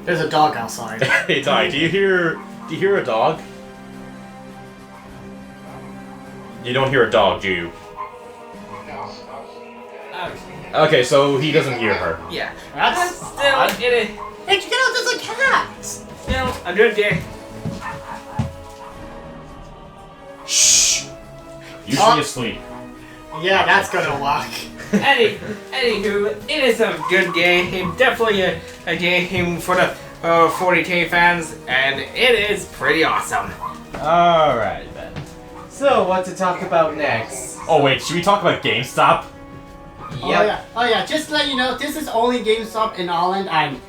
E: There's a dog outside.
B: Hey Ty, do you hear a dog? You don't hear a dog, do you? Okay, so he doesn't hear her.
A: Yeah.
E: That's
A: Still, it is
E: Hey, check it out, there's a cat!
A: still a good day.
B: Shh. Usually asleep.
E: Yeah, that's gonna work.
A: Anywho, it is a good game. Definitely a game for the 40k fans, and it is pretty awesome.
D: Alright then. So, what to talk about next?
B: Oh wait, should we talk about GameStop?
E: Oh yeah, just to let you know, this is only GameStop in Ireland and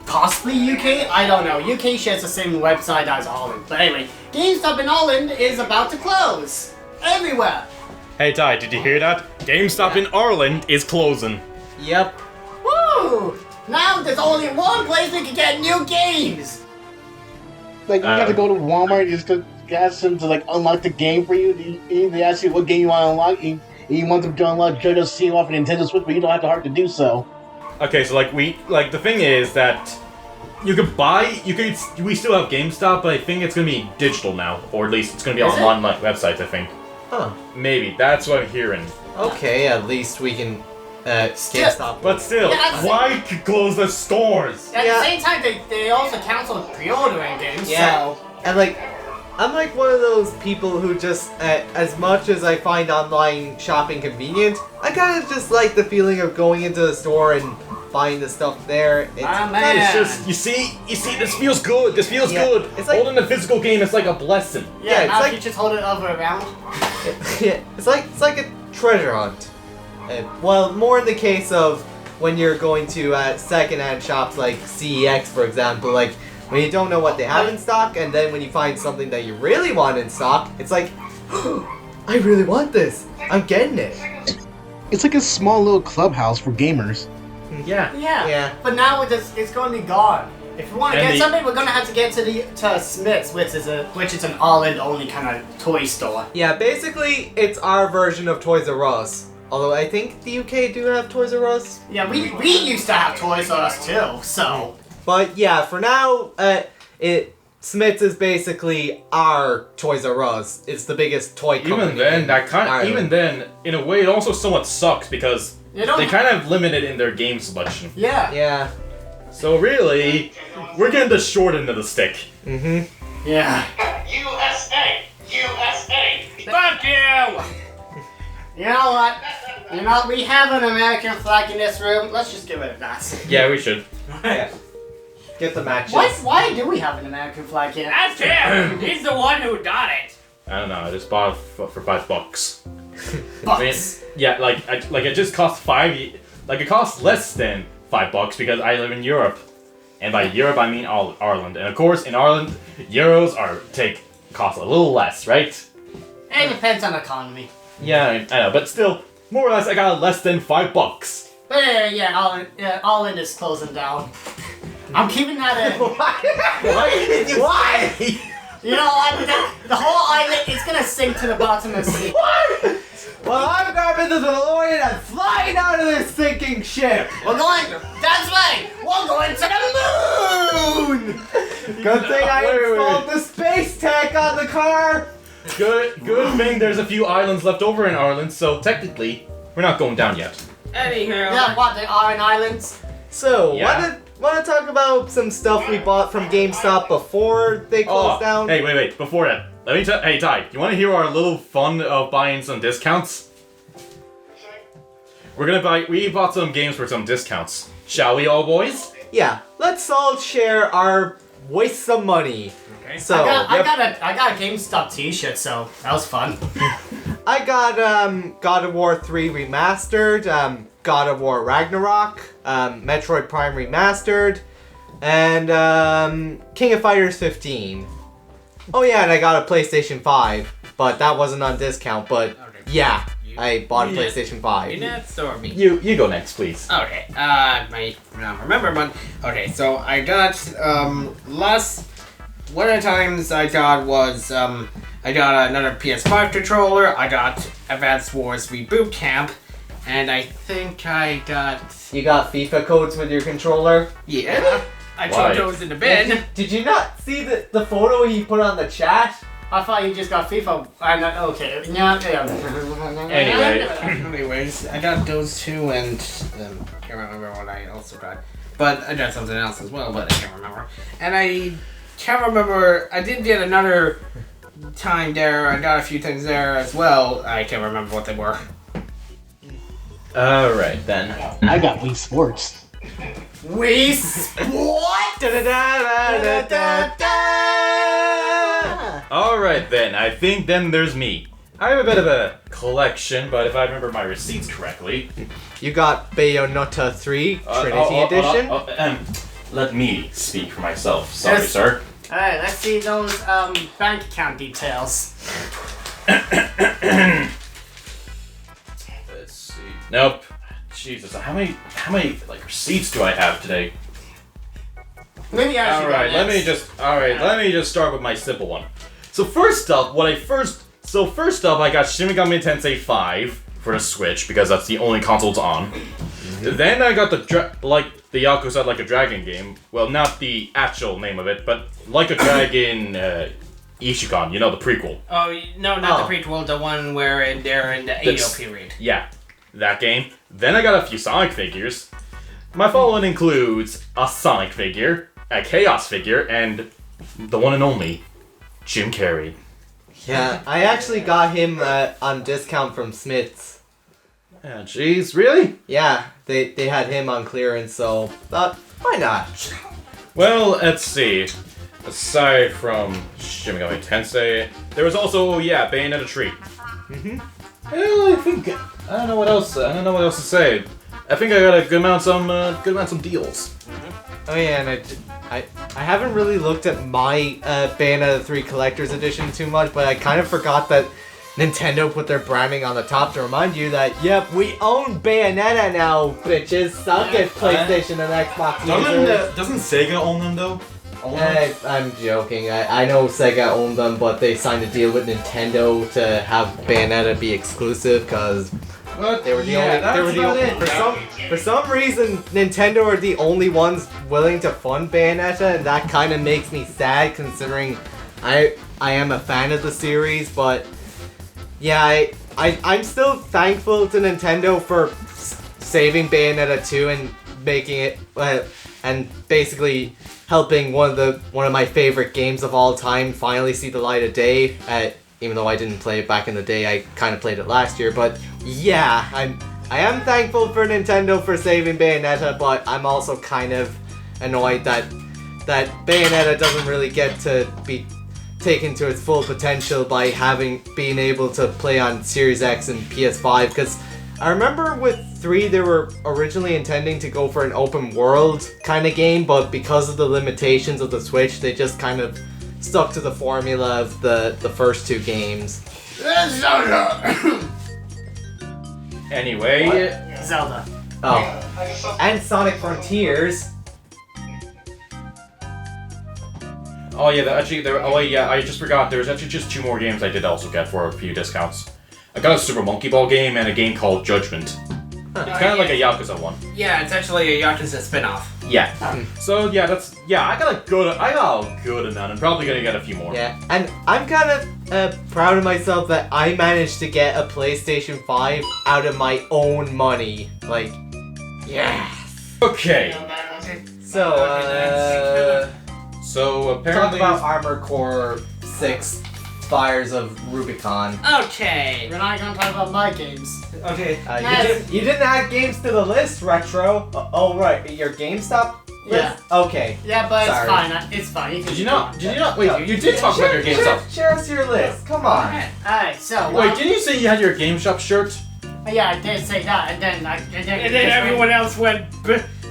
E: possibly UK, I don't know. UK shares the same website as Ireland. But anyway, GameStop in Ireland is about to close. Everywhere.
B: Hey Ty, did you hear that? GameStop in Ireland is closing.
D: Yep.
E: Woo! Now there's only one place we can get new games!
C: Like, you have to go to Walmart just to ask them to, like, unlock the game for you. They ask you what game you want to unlock. You want them to unlock JoJo's Seal off a Nintendo Switch, but you don't have the heart to do so.
B: Okay, so the thing is that You could buy. We still have GameStop, but I think it's gonna be digital now, or at least it's gonna be on online websites. I think.
D: Huh.
B: Maybe that's what I'm hearing.
D: Okay, at least we can GameStop.
B: But still, why close the stores?
E: At the same time, they also canceled pre-ordering games.
D: Yeah.
E: So.
D: And like, I'm like one of those people who just, as much as I find online shopping convenient, I kind of just like the feeling of going into the store and buying the stuff there. It's
E: man.
B: It's just you see, this feels good. This feels good.
D: It's like
B: holding the physical game is like a blessing.
E: Yeah,
D: it's
E: now
D: like
E: you just hold it over around.
D: it's like a treasure hunt. Well, more in the case of when you're going to second-hand shops like CEX, for example, like when you don't know what they have in stock, and then when you find something that you really want in stock, it's like, I really want this. I'm getting it.
C: It's like a small little clubhouse for gamers.
B: Yeah.
D: Yeah.
E: But now it's going to be gone. If we want to get something, we're going to have to get to Smith's, which is an all-in only kind of toy store.
D: Yeah, basically, it's our version of Toys R Us. Although I think the UK do have Toys R Us.
E: Yeah, we used to have Toys R Us too, so.
D: But yeah, for now, Smith's is basically our Toys R Us. It's the biggest toy company.
B: Even then, in a way, it also somewhat sucks because they kind of limited in their game selection.
E: Yeah.
D: Yeah.
B: So really, we're getting the short end of the stick.
D: Mm-hmm.
E: Yeah.
F: USA! USA!
E: Fuck you! You know what? We have an American flag in this room. Let's just give it a that.
B: Yeah, we should.
D: Yeah. Get the matches.
E: Why do we have an American flag here?
A: That's him! He's the one who got it!
B: I don't know. I just bought it for $5.
E: Bucks.
B: It just cost it costs less than $5 because I live in Europe, and by Europe I mean Ireland, and of course in Ireland euros cost a little less, right?
E: It depends on the economy.
B: Yeah, I know, but still, more or less I got less than $5.
E: But all in is closing down. I'm keeping that in.
D: Why?
E: You know what? The whole island is gonna sink to the bottom of the sea.
D: What? Well, I'm grabbing the DeLorean and flying out of this sinking ship.
E: We're going. That's right. We're going to the moon.
D: Good thing I installed the space tech on the car.
B: Good thing there's a few islands left over in Ireland, so technically we're not going down yet.
A: Anyhow.
E: Yeah, what? They are in islands.
D: So,
B: Yeah.
D: want to talk about some stuff we bought from GameStop before they closed down?
B: Hey, wait. Before that, let me tell. Hey, Ty, you want to hear our little fun of buying some discounts? We bought some games for some discounts. Shall we, all boys?
D: Yeah, let's all share our waste some money.
A: Okay.
D: So,
E: I got a GameStop T-shirt, so that was fun.
D: I got God of War 3 Remastered, God of War Ragnarok, Metroid Prime Remastered, and King of Fighters 15. Oh yeah, and I got a PlayStation 5, but that wasn't on discount, but yeah, I bought a PlayStation 5.
A: You not store me.
B: You go next, please.
A: Okay, I remember one. Okay, so I got, one of the times I got was, I got another PS5 controller, I got Advanced Wars Reboot Camp, and I think I got...
D: You got FIFA codes with your controller?
A: Yeah. I
B: Why?
A: took those in the bin.
D: Did you not see the photo he put on the chat?
E: I thought you just got FIFA. I'm not okay.
B: Anyway.
A: Anyways, I got those two, and I can't remember what I also got. But I got something else as well, but I can't remember. And I can't remember. I did get another time there. I got a few things there as well. I can't remember what they were.
B: Alright, then.
C: I got Wii Sports.
E: Wii Sport.
B: Alright, then. I think then there's me. I have a bit of a collection, but if I remember my receipts correctly...
D: You got Bayonetta 3 Trinity Edition?
B: Let me speak for myself. Sorry,
E: Yes.
B: sir.
E: Alright, let's see those bank account details.
B: Let's see. Nope. Jesus, how many like receipts do I have today?
E: Maybe I should go
B: Alright, let
E: next.
B: me just start with my simple one. So first up, I got Shin Megami Tensei 5 for the Switch because that's the only console it's on. Then I got the Yakuza Like a Dragon game. Well, not the actual name of it, but Like a Dragon Ishikon, you know, the prequel.
A: Oh, no, not the prequel, the one where they're in the Edo period.
B: Yeah, that game. Then I got a few Sonic figures. My following includes a Sonic figure, a Chaos figure, and the one and only Jim Carrey.
D: Yeah, I actually got him on discount from Smith's.
B: Yeah, jeez, really?
D: Yeah, they had him on clearance, so thought, why not?
B: Well, let's see. Aside from Shin Megami Tensei, there was also, Bayonetta 3. Well, I think I don't know what else to say. I think I got a good amount some deals.
D: Oh yeah, and I haven't really looked at my Bayonetta 3 Collector's Edition too much, but I kind of forgot that Nintendo put their branding on the top to remind you that, yep, we own Bayonetta now, bitches. Suck it, PlayStation and Xbox users.
B: Doesn't Sega own them though?
D: I'm joking. I know Sega owned them, but they signed a deal with Nintendo to have Bayonetta be exclusive because they were the only. For some reason, Nintendo are the only ones willing to fund Bayonetta, and that kind of makes me sad considering I am a fan of the series. But yeah, I'm still thankful to Nintendo for saving Bayonetta 2 and making it and basically helping one of my favorite games of all time finally see the light of day. Even though I didn't play it back in the day, I kind of played it last year. But yeah, I am thankful for Nintendo for saving Bayonetta, but I'm also kind of annoyed that Bayonetta doesn't really get to be taken to its full potential by being able to play on Series X and PS5. Because I remember with 3 they were originally intending to go for an open world kind of game, but because of the limitations of the Switch, they just kind of stuck to the formula of the first 2 games.
B: Anyway,
E: Zelda.
D: Oh, and Sonic Frontiers.
B: oh yeah, I just forgot. There was actually just 2 more games I did also get for a few discounts. I got a Super Monkey Ball game and a game called Judgment. It's kind of like a Yakuza one.
A: Yeah, it's actually a Yakuza spin-off.
B: Yeah. So I got a good amount. I'm probably gonna get a few more.
D: Yeah, and I'm kind of proud of myself that I managed to get a PlayStation 5 out of my own money. Like, yeah.
B: Okay.
D: So,
B: So
D: talk
B: apparently,
D: about Armored Core 6 Fires of Rubicon.
A: Okay.
E: We're not gonna talk about my games.
A: Okay.
D: You didn't add games to the list, Retro. Oh, right. Your GameStop list?
E: Yeah.
D: Okay.
E: Yeah, but
D: Sorry.
E: it's fine. It's fine.
B: did you not? Wait, you did talk about your GameStop.
D: Share us your list. Come on.
E: Alright, so.
B: Wait, didn't you say you had your GameStop shirt?
E: Yeah, I did say that, and then
A: everyone else went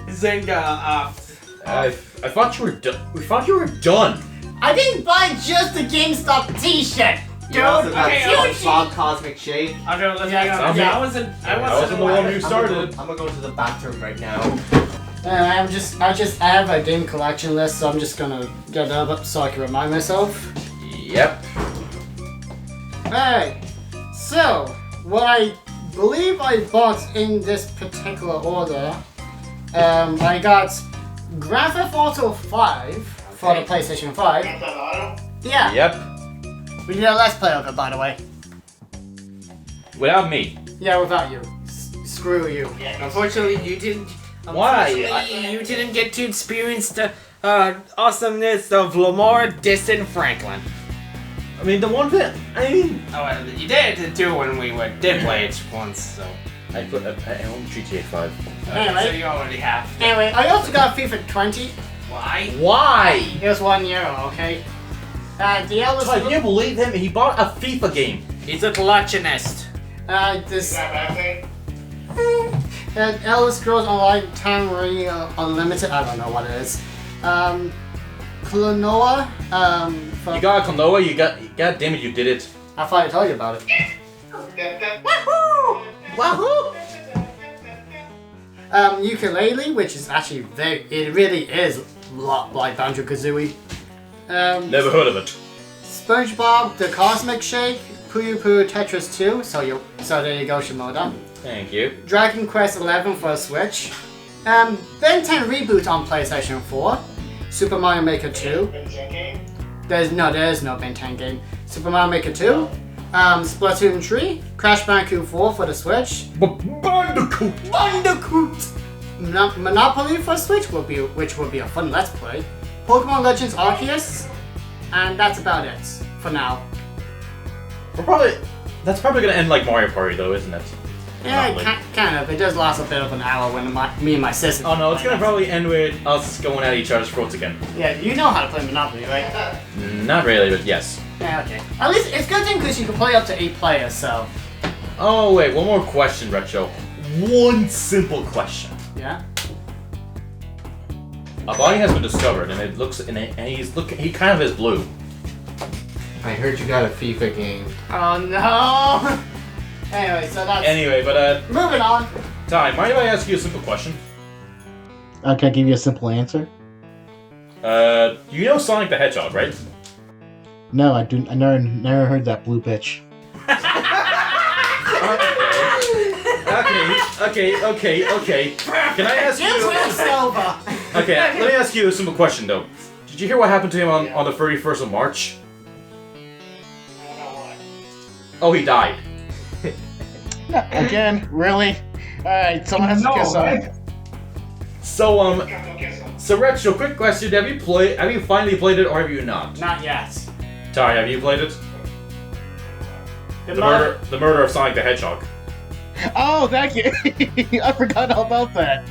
A: Zynga off.
B: I thought you were done. We thought you were done.
E: I didn't buy just the GameStop T-shirt.
D: You also got
A: okay,
D: Bob Cosmic Shake.
A: I
E: Yeah.
A: wasn't
B: I wasn't the one who started.
D: I'm gonna go to the bathroom right now.
E: I have a game collection list, so I'm just gonna get that up so I can remind myself.
B: Yep.
E: Alright, so what I believe I bought in this particular order, I got Grand Theft Auto 5 for the PlayStation 5. Yeah.
B: Yep.
E: We did a Let's Play of it, by the way.
B: Without me.
E: Yeah, without you. Screw you.
A: Unfortunately, you didn't.
B: Why?
A: You didn't get to experience the awesomeness of Lamar dissing Franklin.
B: I mean, the one thing.
A: Oh, well, you did too when we did play it once, so.
B: I own GTA 5.
E: Anyway.
A: So you already have.
E: Anyway, I also got FIFA 20.
A: Why?
B: Why?
E: It was €1, okay? The Elder
B: Can you believe him? He bought a FIFA game.
A: He's a collectionist.
E: This Elder Scrolls Online Time Rating Unlimited. I don't know what it is. Klonoa.
B: You got a Konoha. God damn it! You did it.
E: I thought I told you about it.
D: Wahoo! Wahoo!
E: Ukulele, which is actually it really is a lot like Banjo-Kazooie.
B: Never heard of it.
E: SpongeBob, The Cosmic Shake, Puyo Puyo Tetris 2, so there you go, Shimoda.
B: Thank you.
E: Dragon Quest 11 for Switch. Ben 10 Reboot on PlayStation 4. Super Mario Maker 2. There is no Ben 10 game. Super Mario Maker 2. Splatoon 3. Crash Bandicoot 4 for the Switch.
B: Bandicoot!
E: Monopoly for Switch which will be a fun Let's Play. Pokemon Legends Arceus. And that's about it for now.
B: That's probably gonna end like Mario Party though, isn't it?
E: Yeah, kind of. It does last a bit of an hour when me and my sister.
B: Oh no, it's gonna probably end with us going at each other's throats again.
E: Yeah, you know how to play Monopoly, right?
B: Not really, but yes.
E: Yeah, okay. At least it's a good thing because you can play up to 8 players, so.
B: Oh wait, one more question, Retro. One simple question.
E: Yeah.
B: A body has been discovered, and it looks, and he kind of is blue.
D: I heard you got a FIFA game.
E: Oh no! Anyway, so that's.
B: Anyway, but
E: Moving on.
B: Ty, mind if I ask you a simple question?
C: Can I give you a simple answer?
B: You know Sonic the Hedgehog, right?
C: No, I do. I never heard that blue pitch.
B: Okay. Can I ask you? Okay, let me ask you a simple question though. Did you hear what happened to him on the 31st of March? Oh, he died.
C: Again, really? Alright, someone has to kiss on.
B: So Retro, quick question: Have you finally played it, or have you not?
E: Not yet.
B: Ty, have you played it? The murder of Sonic the Hedgehog.
C: Oh, thank you. I forgot all about that.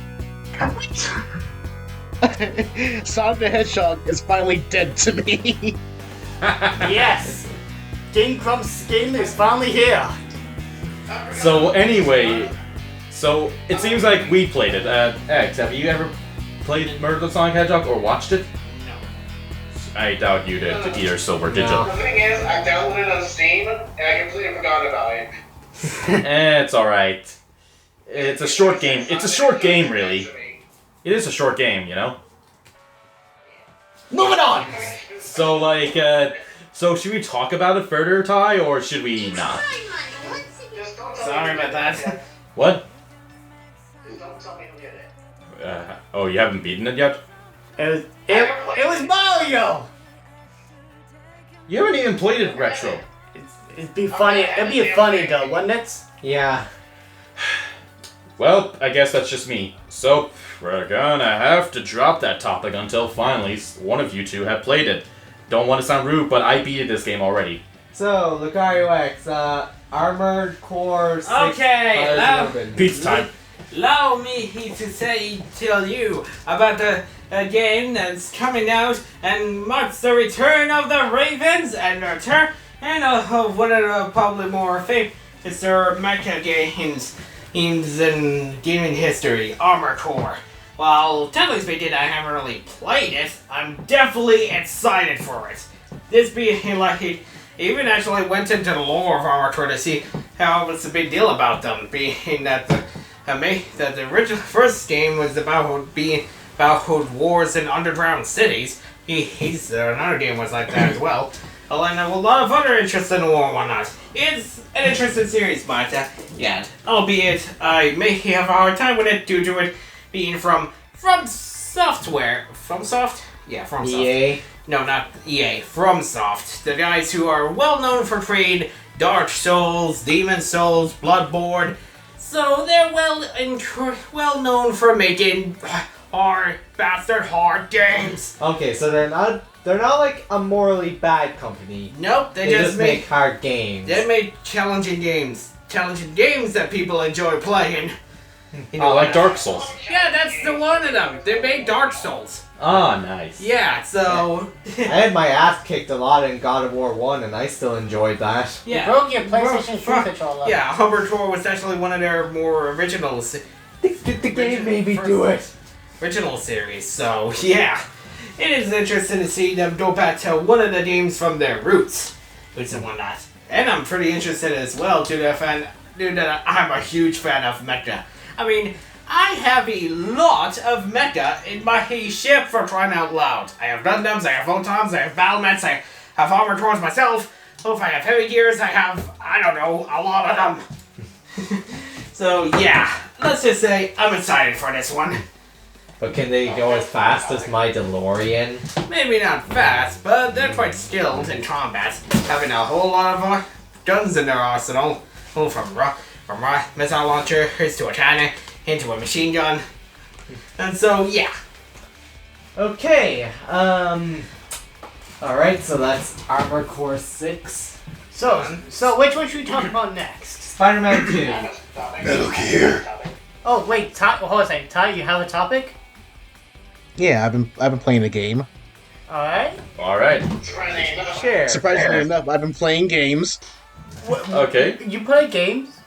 C: Sonic the Hedgehog is finally dead to me.
E: Yes! King Crumb's skin is finally here.
B: So anyway, it seems like we played it. X, have you ever played Murder of Sonic Hedgehog or watched it?
E: No.
B: I doubt you did either, Silver, did you?
F: The thing is, I downloaded it on Steam, and I completely forgot about it.
B: It's alright. It's a short game. It's a short game, really. It is a short game, you know?
E: Moving on!
B: So, so should we talk about it further, Ty, or should we not?
A: Sorry about that.
B: What?
F: Just don't tell me to get it.
B: Oh, you haven't beaten it yet?
E: It was Mario!
B: You haven't even played it, Retro.
E: It'd be funny though, wouldn't it?
D: Yeah.
B: Well, I guess that's just me. So, we're gonna have to drop that topic until finally one of you two have played it. Don't want to sound rude, but I beat this game already.
D: So, Lucario X, Armored Core 6.
A: Okay, now
B: Pizza time.
A: allow me to tell you about the game that's coming out and marks the return of the Ravens and the return of one of the probably more famous mecha games in gaming history, Armored Core. Well, technically speaking, I haven't really played it. I'm definitely excited for it. This being like, even actually went into the lore of Armored Core to see how what's the big deal about them, being that the original first game was about wars in underground cities. Another game was like that as well. And a lot of other interests in the war and whatnot. It's an interesting series, but yeah, albeit I may have a hard time with it due to it being from Software. FromSoft? Yeah, FromSoft.
D: EA?
A: No, not EA. FromSoft. The guys who are well known for creating Dark Souls, Demon Souls, Bloodborne. So they're well known for making hard games.
D: Okay, so they're not like a morally bad company.
A: Nope,
D: They just make hard games.
A: They make challenging games that people enjoy playing. You
B: Oh, like Dark Souls.
A: Yeah, that's the one of them. They made Dark Souls.
B: Ah, nice.
A: Yeah, so
D: I had my ass kicked a lot in God of War 1 and I still enjoyed that.
A: yeah.
E: You broke your PlayStation 3 controller.
A: Yeah, Armored Core was actually one of their more originals.
D: The game made me do it.
A: Original series. So yeah, it is interesting to see them go back to one of the games from their roots, which and whatnot. And I'm pretty interested as well due that I'm a huge fan of mecha. I mean, I have a lot of mecha in my ship for crying out loud. I have Gundams, I have Photons, I have Battlements, I have Armored Cores myself. Oh, if I have Heavy Gears, I have I don't know, a lot of them. So yeah, let's just say I'm excited for this one.
D: But can they go as fast as my DeLorean?
A: Maybe not fast, but they're quite skilled in combat, having a whole lot of guns in their arsenal, from missile launchers to a cannon, into a machine gun. And so, yeah.
D: Okay, alright, so that's Armor Core 6.
E: So which one should we talk about next?
D: Spider-Man 2.
F: Metal Gear.
E: Oh wait, hold on a second. Ty, you have a topic?
C: Yeah, I've been playing the game.
E: All right.
B: All right.
D: Sure.
C: Surprisingly enough, I've been playing games.
B: Okay.
E: You play games?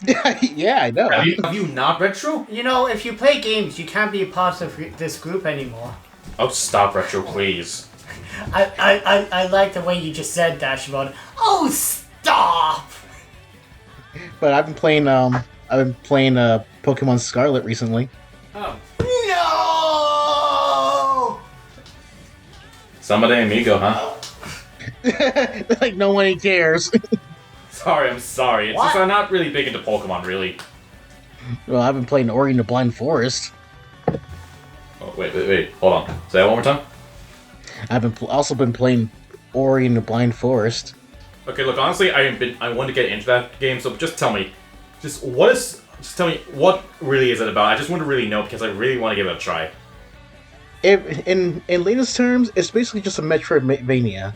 C: Yeah, I know.
B: Have you not retro?
E: You know, if you play games, you can't be a part of this group anymore.
B: Oh, stop retro, please.
E: I like the way you just said that, Shimon. Oh, stop!
C: But I've been playing Pokemon Scarlet recently.
A: Oh.
E: No!
B: Somebody amigo, huh?
C: Like no one cares.
B: I'm sorry. It's just I'm not really big into Pokemon, really.
C: Well, I've been playing Ori and the Blind Forest.
B: Oh, wait. Hold on. Say that one more time.
C: I've been also been playing Ori and the Blind Forest.
B: Okay, look, honestly, I want to get into that game, so just tell me. Just tell me, what really is it about? I just want to really know, because I really want to give it a try.
C: In latest terms, it's basically just a Metroidvania.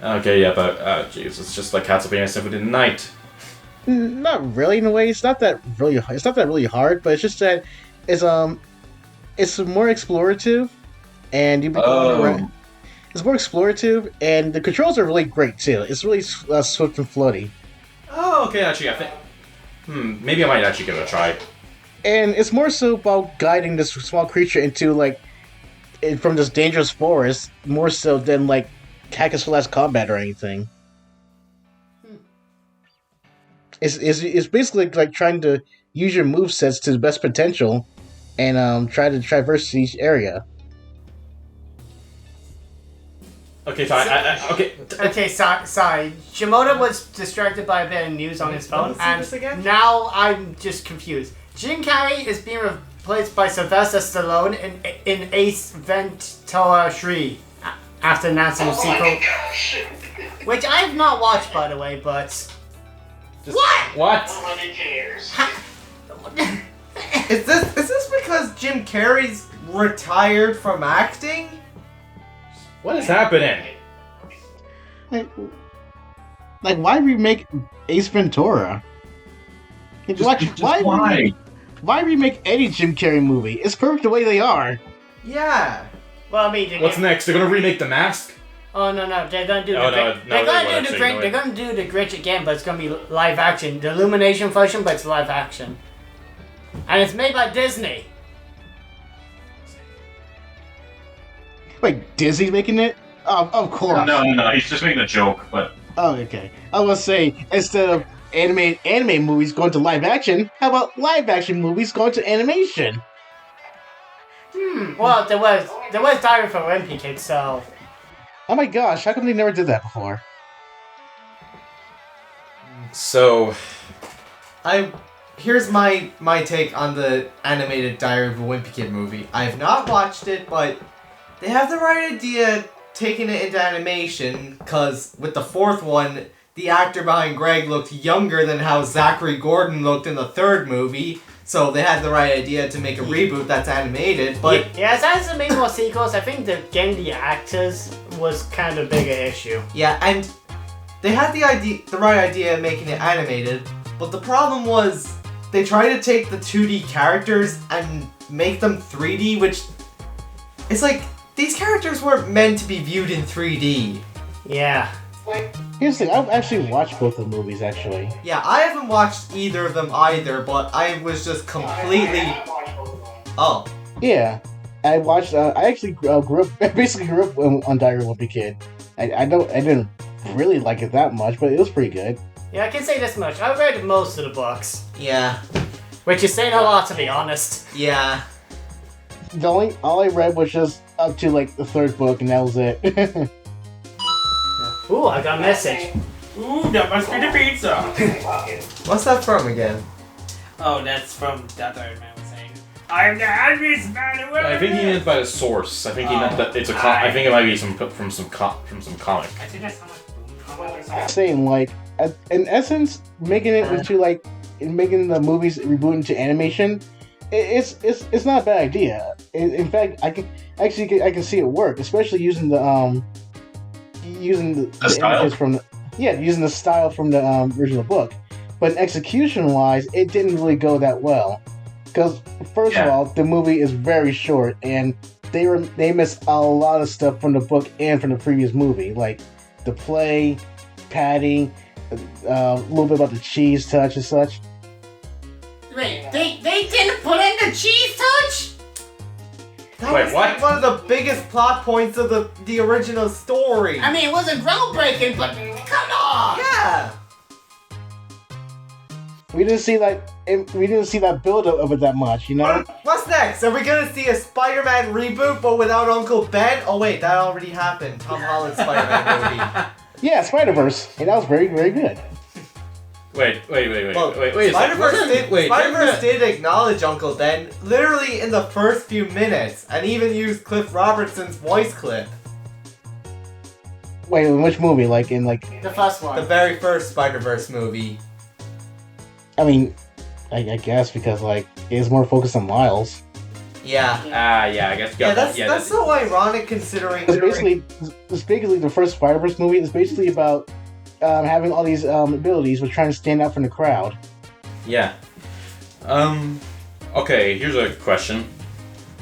B: Okay, yeah, but, jeez, it's just like Castlevania Symphony of the Night.
C: Not really, in a way. It's not that really hard, but it's just that it's more explorative, and you around. It's more explorative, and the controls are really great too. It's really swift and floaty.
B: Oh, okay, actually, I think... maybe I might actually give it a try.
C: And it's more so about guiding this small creature from this dangerous forest, more so than like Cactus for Last Combat or anything. It's basically like trying to use your movesets to the best potential, and try to traverse each area.
B: Okay, Ty,
E: Okay, sorry. Shimoda was distracted by a bit of news on his phone, and now I'm just confused. Jim Carrey is being replaced by Sylvester Stallone in Ace Ventura 3 after announcing a sequel, which I have not watched, by the way, but...
B: What?
F: Nobody cares.
D: Is this because Jim Carrey's retired from acting?
B: What is happening?
C: Like why remake Ace Ventura? Why remake any Jim Carrey movie? It's perfect the way they are.
D: Yeah.
E: Well, I mean...
B: What's next? They're gonna remake The Mask?
E: Oh, no, they're gonna do
B: They're
E: gonna do the Grinch again, but it's gonna be live action. The Illumination version, but it's live action. And it's made by Disney.
C: Wait, Disney's making it? Oh, of course.
G: No, he's just making a joke, but...
C: Oh, okay. I was say, instead of anime movies going to live action, how about live action movies going to animation?
E: Well, there was Diary for a Wimpy Kid, so...
C: Oh my gosh, how come they never did that before?
B: So...
D: Here's my take on the animated Diary of a Wimpy Kid movie. I have not watched it, but they have the right idea taking it into animation, because with the fourth one, the actor behind Greg looked younger than how Zachary Gordon looked in the third movie, so they had the right idea to make a reboot that's animated, but...
E: Yeah, as to make more sequels, I think getting the actors was kind of a bigger issue.
D: Yeah, and they had the right idea of making it animated, but the problem was they tried to take the 2D characters and make them 3D, which... It's like, these characters weren't meant to be viewed in 3D.
E: Yeah.
C: Here's the thing, I've actually watched both of the movies, actually.
D: Yeah, I haven't watched either of them either, but I was just completely... Oh.
C: Yeah. I watched, I actually grew up on Diary of a Wimpy Kid. I didn't really like it that much, but it was pretty good.
E: Yeah, I can say this much. I read most of the books.
D: Yeah.
E: Which is saying a lot, to be honest.
D: Yeah.
C: All I read was just up to like the third book, and that was it.
E: Ooh, I got a message.
A: Ooh, that must be the pizza.
D: What's that from again?
A: Oh, that's from that Iron Man was saying. I'm the happiest man in the world.
B: I think he meant by the source. I think he meant that it's a I think it might be from some comic.
A: I think that's how much comic or something.
C: Saying like, in essence, making it into like making the movies reboot into animation, it's not a bad idea. In fact, I can see it work, especially using the
G: style?
C: images from using the style from the original book. But execution wise, it didn't really go that well. Because first of all, the movie is very short, and they missed a lot of stuff from the book and from the previous movie, like the play, padding, a little bit about the cheese touch and such.
E: Wait, they didn't put in the cheese touch?
D: That
B: Wait,
D: was
B: what?
D: like one of the biggest plot points of the original story.
E: I mean, it wasn't groundbreaking, but come on!
D: Yeah.
C: We didn't see that build up of it that much, you know.
D: What's next? Are we gonna see a Spider-Man reboot but without Uncle Ben? Oh wait, that already happened. Tom Holland's Spider-Man movie.
C: Yeah, Spider-Verse, and that was very, very good.
B: Wait.
D: Well,
B: Wait.
D: Spider-Verse did acknowledge Uncle Ben literally in the first few minutes, and even used Cliff Robertson's voice clip.
C: Wait, in which movie? Like in like?
E: The first
D: The
E: one.
D: very first Spider-Verse movie.
C: I mean, I guess because like it's more focused on Miles.
D: Yeah.
B: Yeah, I guess.
D: That's so ironic considering.
C: It's basically the first Spider-Verse movie. It's basically about having all these abilities, but trying to stand out from the crowd.
B: Yeah. Okay, here's a question.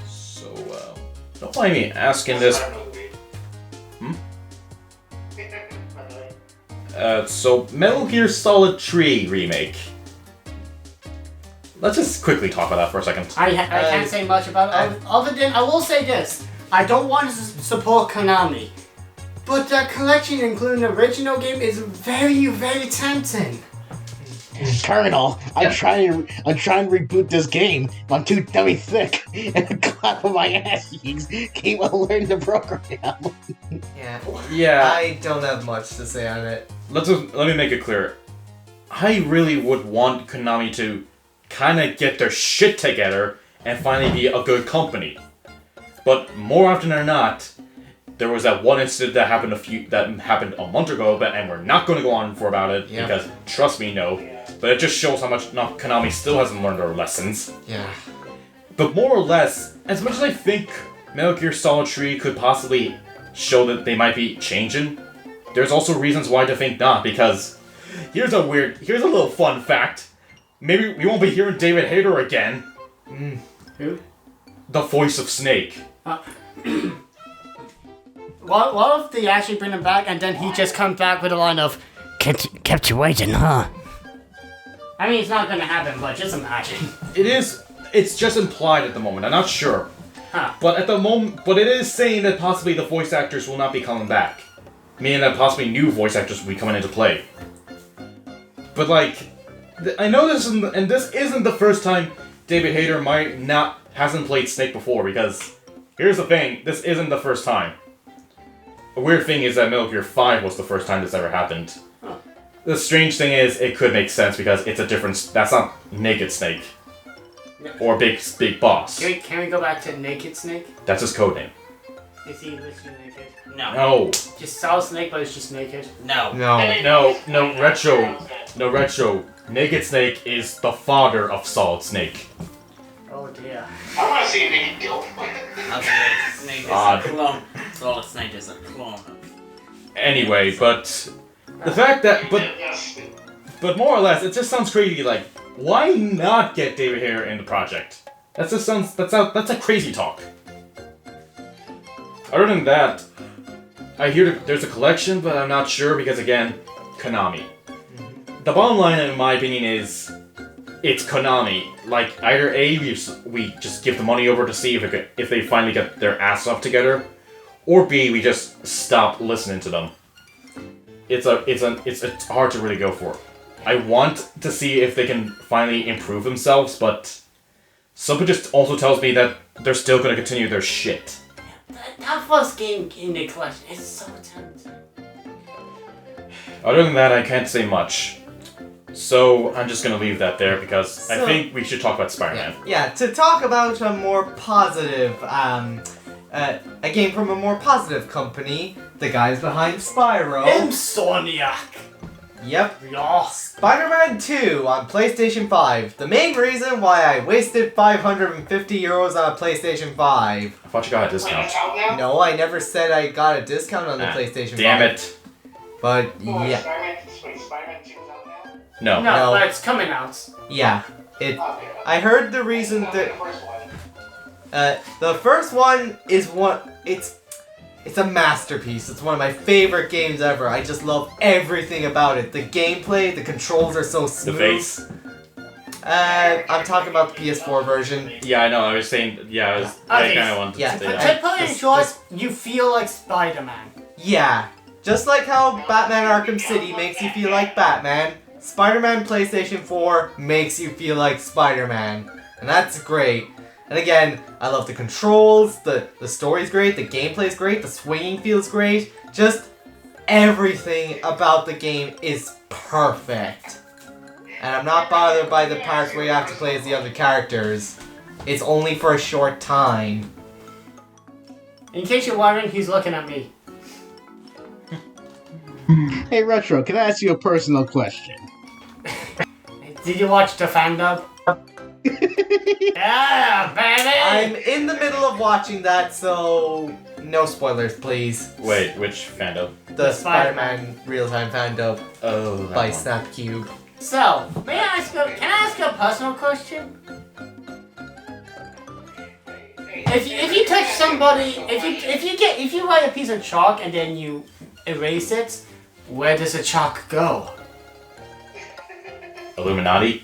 B: So, don't mind me asking this. So Metal Gear Solid 3 remake. Let's just quickly talk about that for a second.
E: I can't say much about it, other than I will say this. I don't want to support Konami, but the collection, including the original game, is very, very tempting.
C: Terminal, I'm trying to reboot this game. I'm too dummy thick, and a clap of my ass cheeks came to learn the program.
D: Yeah. I don't have much to say on it.
B: Let me make it clear. I really would want Konami to kind of get their shit together and finally be a good company. But more often than not, there was that one incident that happened a month ago, and we're not going to go on for about it because trust me, no. But it just shows how much Konami still hasn't learned their lessons.
D: Yeah.
B: But more or less, as much as I think Metal Gear Solid 3 could possibly show that they might be changing, there's also reasons why to think not, because here's a little fun fact. Maybe we won't be hearing David Hayter again.
E: Who?
B: The voice of Snake.
E: What if they actually bring him back and then he just comes back with a line of kept you waiting, huh? I mean, it's not gonna happen, but just imagine.
B: It's just implied at the moment. I'm not sure.
E: Huh.
B: But it is saying that possibly the voice actors will not be coming back. Meaning that possibly new voice actors will be coming into play. But like, I know this isn't the first time David Hayter hasn't played Snake before, because here's the thing, this isn't the first time. A weird thing is that Metal Gear 5 was the first time this ever happened.
E: Huh.
B: The strange thing is, it could make sense because it's a different. That's not Naked Snake. Or Big Boss.
E: Can we go back to Naked Snake?
B: That's his codename.
E: Is he literally naked?
B: No.
E: Just Solid Snake, but it's just naked?
A: No.
B: No, Retro. Naked Snake is the father of Solid Snake.
E: Oh dear.
F: I want to see a naked gilf.
A: Snake is
B: Odd.
A: a clone. Solid Snake is a clone of.
B: Anyway, but the fact that but more or less, it just sounds crazy. Like, why not get David Hayter in the project? That's a crazy talk. Other than that, I hear there's a collection, but I'm not sure because again, Konami. The bottom line, in my opinion, is it's Konami. Like, either A, we just give the money over to see if they finally get their ass up together, or B, we just stop listening to them. It's hard to really go for. I want to see if they can finally improve themselves, but something just also tells me that they're still going to continue their shit.
E: That first game in the collection is so tempting.
B: Other than that, I can't say much. So I'm just gonna leave that there because I think we should talk about Spider-Man.
D: Yeah, to talk about a more positive, a game from a more positive company, the guys behind Spyro.
E: Insomniac.
D: Yep.
E: Yes.
D: Spider-Man 2 on PlayStation 5. The main reason why I wasted €550 on a PlayStation 5.
B: I thought you got a
F: Wait,
B: discount.
F: it's out now?
D: No, I never said I got a discount on the PlayStation 5.
B: Damn it.
D: But
F: Oh,
D: yeah,
F: Spider-Man 2 is out now?
B: No.
E: No,
D: No.
E: but it's coming out.
D: yeah. It.
F: Okay.
D: I heard the reason
F: Not
D: that
F: the first one.
D: the first one is it's a masterpiece. It's one of my favorite games ever. I just love everything about it. The gameplay, the controls are so
B: The
D: smooth.
B: face.
D: I'm talking about the PS4 version.
B: Yeah, I know. I was saying. Yeah, I
E: Okay.
B: kind of wanted
D: Yeah.
B: to say
E: To
B: that.
E: put it in
D: This-
E: short,
D: this-
E: you feel like Spider-Man.
D: Yeah, just like how Batman Arkham City makes you feel like Batman, Spider-Man PlayStation 4 makes you feel like Spider-Man. And that's great. And again, I love the controls, the story's great, the gameplay's great, the swinging feels great. Just everything about the game is perfect. And I'm not bothered by the parts where you have to play as the other characters. It's only for a short time.
E: In case you're wondering, he's looking at me.
C: Hey, Retro, can I ask you a personal question?
E: Did you watch the fan dub? Yeah,
D: I'm
E: baby!
D: in the middle of watching that, so no spoilers, please.
B: Wait, which fandom?
D: The
E: Spider-Man.
D: Spider-Man real-time fan dub
B: Oh, that
D: by
B: one.
D: Snapcube.
E: So, can I ask you a personal question? If you touch somebody, if you write a piece of chalk and then you erase it, where does the chalk go?
B: Illuminati.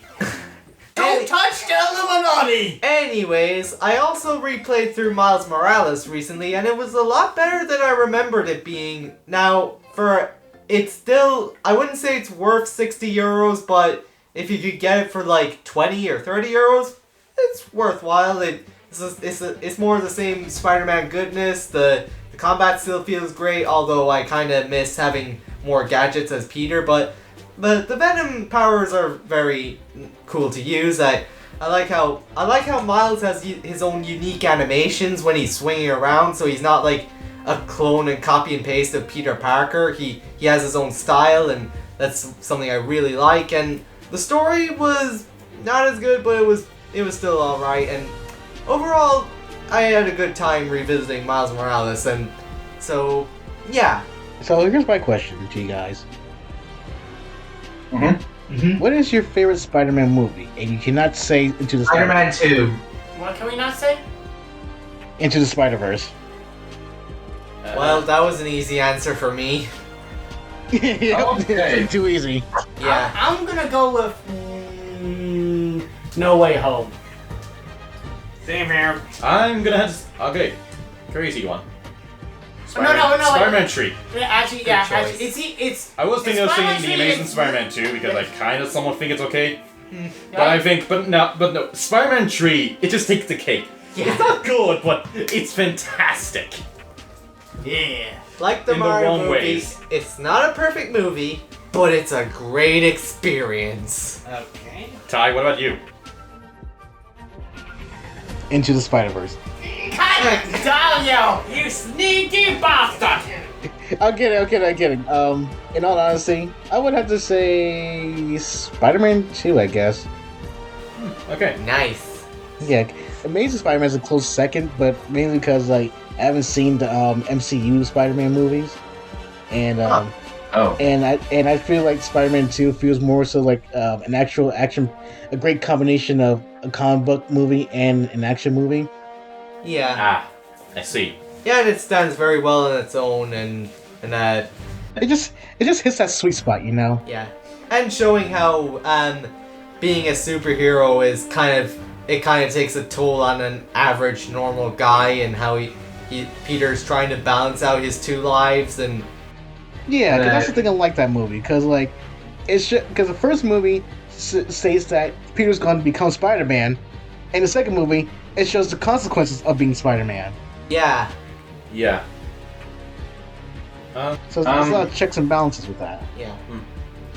E: Don't touch the Illuminati!
D: Anyways, I also replayed through Miles Morales recently, and it was a lot better than I remembered it being. Now, it's still, I wouldn't say it's worth €60, but if you could get it for like 20 or 30 euros, it's worthwhile. It's more of the same Spider-Man goodness. The combat still feels great, although I kind of miss having more gadgets as Peter, but the Venom powers are very cool to use. I like how Miles has his own unique animations when he's swinging around, so he's not like a clone and copy and paste of Peter Parker. He has his own style, and that's something I really like. And the story was not as good, but it was still all right. And overall, I had a good time revisiting Miles Morales, and so yeah.
C: So here's my question to you guys.
F: Mm-hmm.
C: What is your favorite Spider-Man movie? And you cannot say Into the
D: Spider-Man 2.
E: What can we not say?
C: Into the Spider-Verse.
D: Well, that was an easy answer for me.
F: Okay.
C: Too easy.
D: Yeah.
E: I'm gonna go with No Way Home.
A: Same here.
B: I'm gonna have to. Okay. Crazy one.
E: No, no.
B: Spider-Man Tree.
E: Actually,
D: choice.
E: it's.
B: I was thinking of
E: Spider-Man
B: singing the
E: 3
B: Amazing
E: is-
B: Spider-Man 2 because I kind of somewhat think it's okay.
E: Yeah.
B: But no. Spider-Man 3, it just takes the cake.
D: Yeah.
B: It's not good, but it's fantastic.
E: Yeah.
D: Like the
B: In the
D: Mario
B: wrong
D: movie,
B: ways.
D: it's not a perfect movie, but it's a great experience.
E: Okay.
B: Ty, what about you?
C: Into the Spider-Verse.
E: Cut it down, you sneaky bastard!
C: I'll get it. In all honesty, I would have to say Spider-Man 2, I guess.
B: Okay.
D: Nice.
C: Yeah, Amazing Spider-Man is a close second, but mainly because I haven't seen the MCU Spider-Man movies, and
F: Oh.
C: and I feel like Spider-Man 2 feels more so like an actual action, a great combination of a comic book movie and an action movie.
D: Yeah.
B: Ah, I see.
D: Yeah, and it stands very well on its own, and that.
C: It just hits that sweet spot, you know.
D: Yeah, and showing how being a superhero is kind of takes a toll on an average normal guy, and how Peter's trying to balance out his two lives, and
C: Yeah, 'cause that's the thing I like that movie, because like it's because the first movie states that Peter's going to become Spider-Man, and the second movie it shows the consequences of being Spider-Man.
D: yeah.
B: Yeah.
C: So there's a lot of checks and balances with that.
D: Yeah.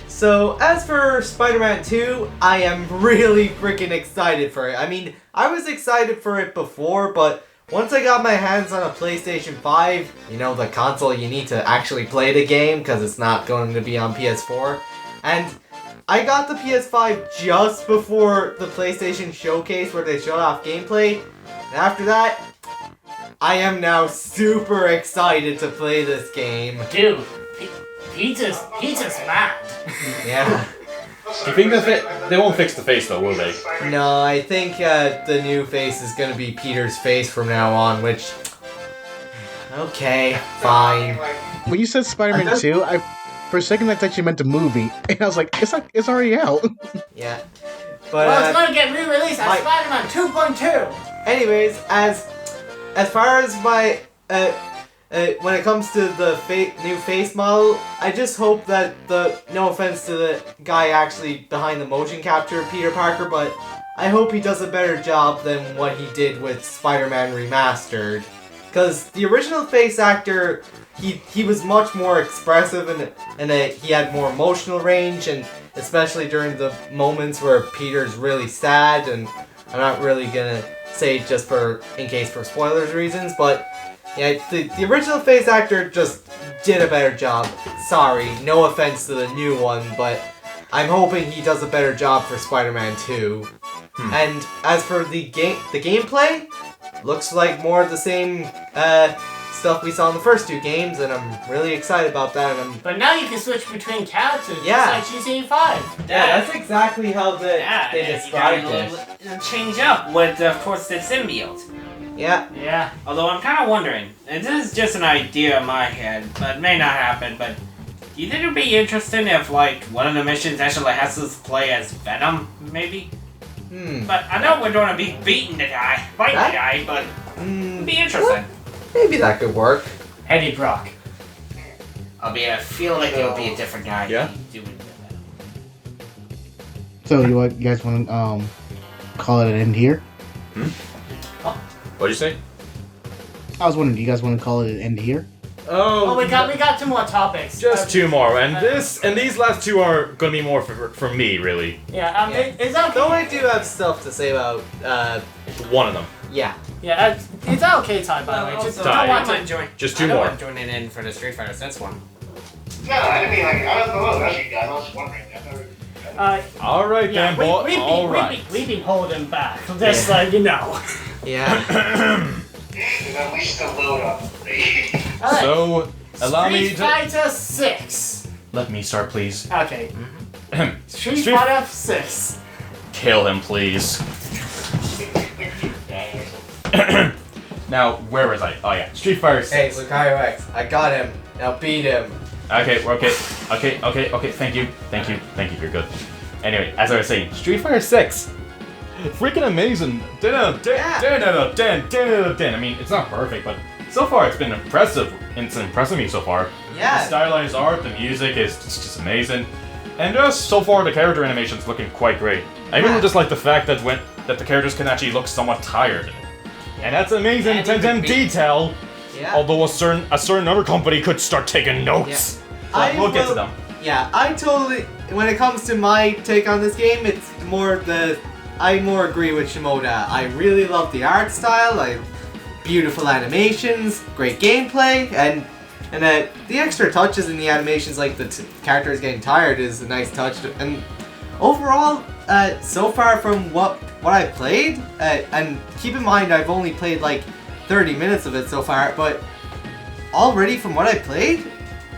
D: So, as for Spider-Man 2, I am really freaking excited for it. I mean, I was excited for it before, but once I got my hands on a PlayStation 5, you know, the console you need to actually play the game because it's not going to be on PS4, and I got the PS5 just before the PlayStation Showcase where they showed off gameplay, and after that, I am now super excited to play this game.
E: Dude, Peter's mad.
D: Yeah.
B: Do you think that they won't fix the face though, will they?
D: No, I think the new face is gonna be Peter's face from now on, which... Okay, fine.
C: When you said Spider-Man 2, for a second I thought you meant the movie, and I was like, it's already out.
D: Yeah. But,
E: Well, it's gonna get re-released as Spider-Man 2.2.
D: anyways, as far as my... when it comes to the new face model, I just hope that no offense to the guy actually behind the motion capture, Peter Parker, but I hope he does a better job than what he did with Spider-Man Remastered. Because the original face actor, he was much more expressive and he had more emotional range, and especially during the moments where Peter's really sad, and I'm not really gonna say just in case for spoilers reasons, but yeah, the original face actor just did a better job. Sorry, no offense to the new one, but I'm hoping he does a better job for Spider-Man 2. And as for the gameplay, looks like more of the same stuff we saw in the first two games, and I'm really excited about that. And
E: But now you can switch between characters,
D: Yeah.
E: just like GTA 5.
D: that's exactly how they
A: and
D: described
A: you got
D: it.
A: a little change up with, of course, the symbiote.
D: Yeah.
E: Yeah.
A: Although I'm kind of wondering, and this is just an idea in my head, but it may not happen, but do you think it would be interesting if, like, one of the missions actually has us play as Venom, maybe? But I know we're going to be beating the guy, fighting the guy, but it'd be interesting.
D: Maybe that could work.
E: Eddie Brock.
A: I feel like it would be a different guy.
B: Yeah?
A: Doing Venom.
C: So you guys want to call it an end here?
B: What'd you say?
C: I was wondering, do you guys want to call it an end here?
E: Oh, we got 2 more topics.
B: Just 2 more, and these last 2 are gonna be more for me, really.
E: Yeah, is that
D: Though
E: okay?
D: I do have stuff to say about,
B: One of them.
D: yeah.
E: Yeah, is that okay, Ty, by the way? Just
A: I
B: Ty.
E: don't want
A: don't
E: to...
A: mind joining.
B: Just 2
A: I don't
B: more.
A: mind joining in for the Street Fighter 6 one.
F: No, I didn't mean like, I don't know, that's you guys, I was just wondering.
B: All right
E: Yeah,
B: then, boy. All right.
E: we've been holding back, just like, you know.
D: Yeah.
F: At least the load up.
E: Alright,
B: So, allow me
E: Street
B: to.
E: Fighter 6.
B: Let me start, please.
E: Okay. Street
B: Street-
E: Fighter 6.
B: Kill him, please. Now, where was I? Oh yeah, Street Fighter 6.
D: Hey, Lucario X, I got him. Now beat him.
B: Okay, we're okay. Okay. Thank you. You're good. Anyway, as I was saying, Street Fighter 6. Freaking amazing. 10 out of 10.
D: Yeah.
B: 10 out of 10. 10 out of 10. I mean, it's not perfect, but so far it's been impressive. It's impressing me so far.
D: Yeah.
B: The stylized art, the music is just amazing. And just so far, the character animation's looking quite great. I even
D: Yeah.
B: just like the fact that the characters can actually look somewhat tired. And that's amazing.
A: And
B: 10
A: even be-
B: detail.
D: Yeah.
B: Although a certain other company could start taking notes.
D: I
B: But we'll get to
D: will-
B: them.
D: Yeah, I totally. When it comes to my take on this game, it's more I more agree with Shimoda. I really love the art style. Beautiful animations, great gameplay, and the extra touches in the animations, like the characters getting tired, is a nice touch. And overall, so far from what I played, and keep in mind I've only played like 30 minutes of it so far, but already from what I played,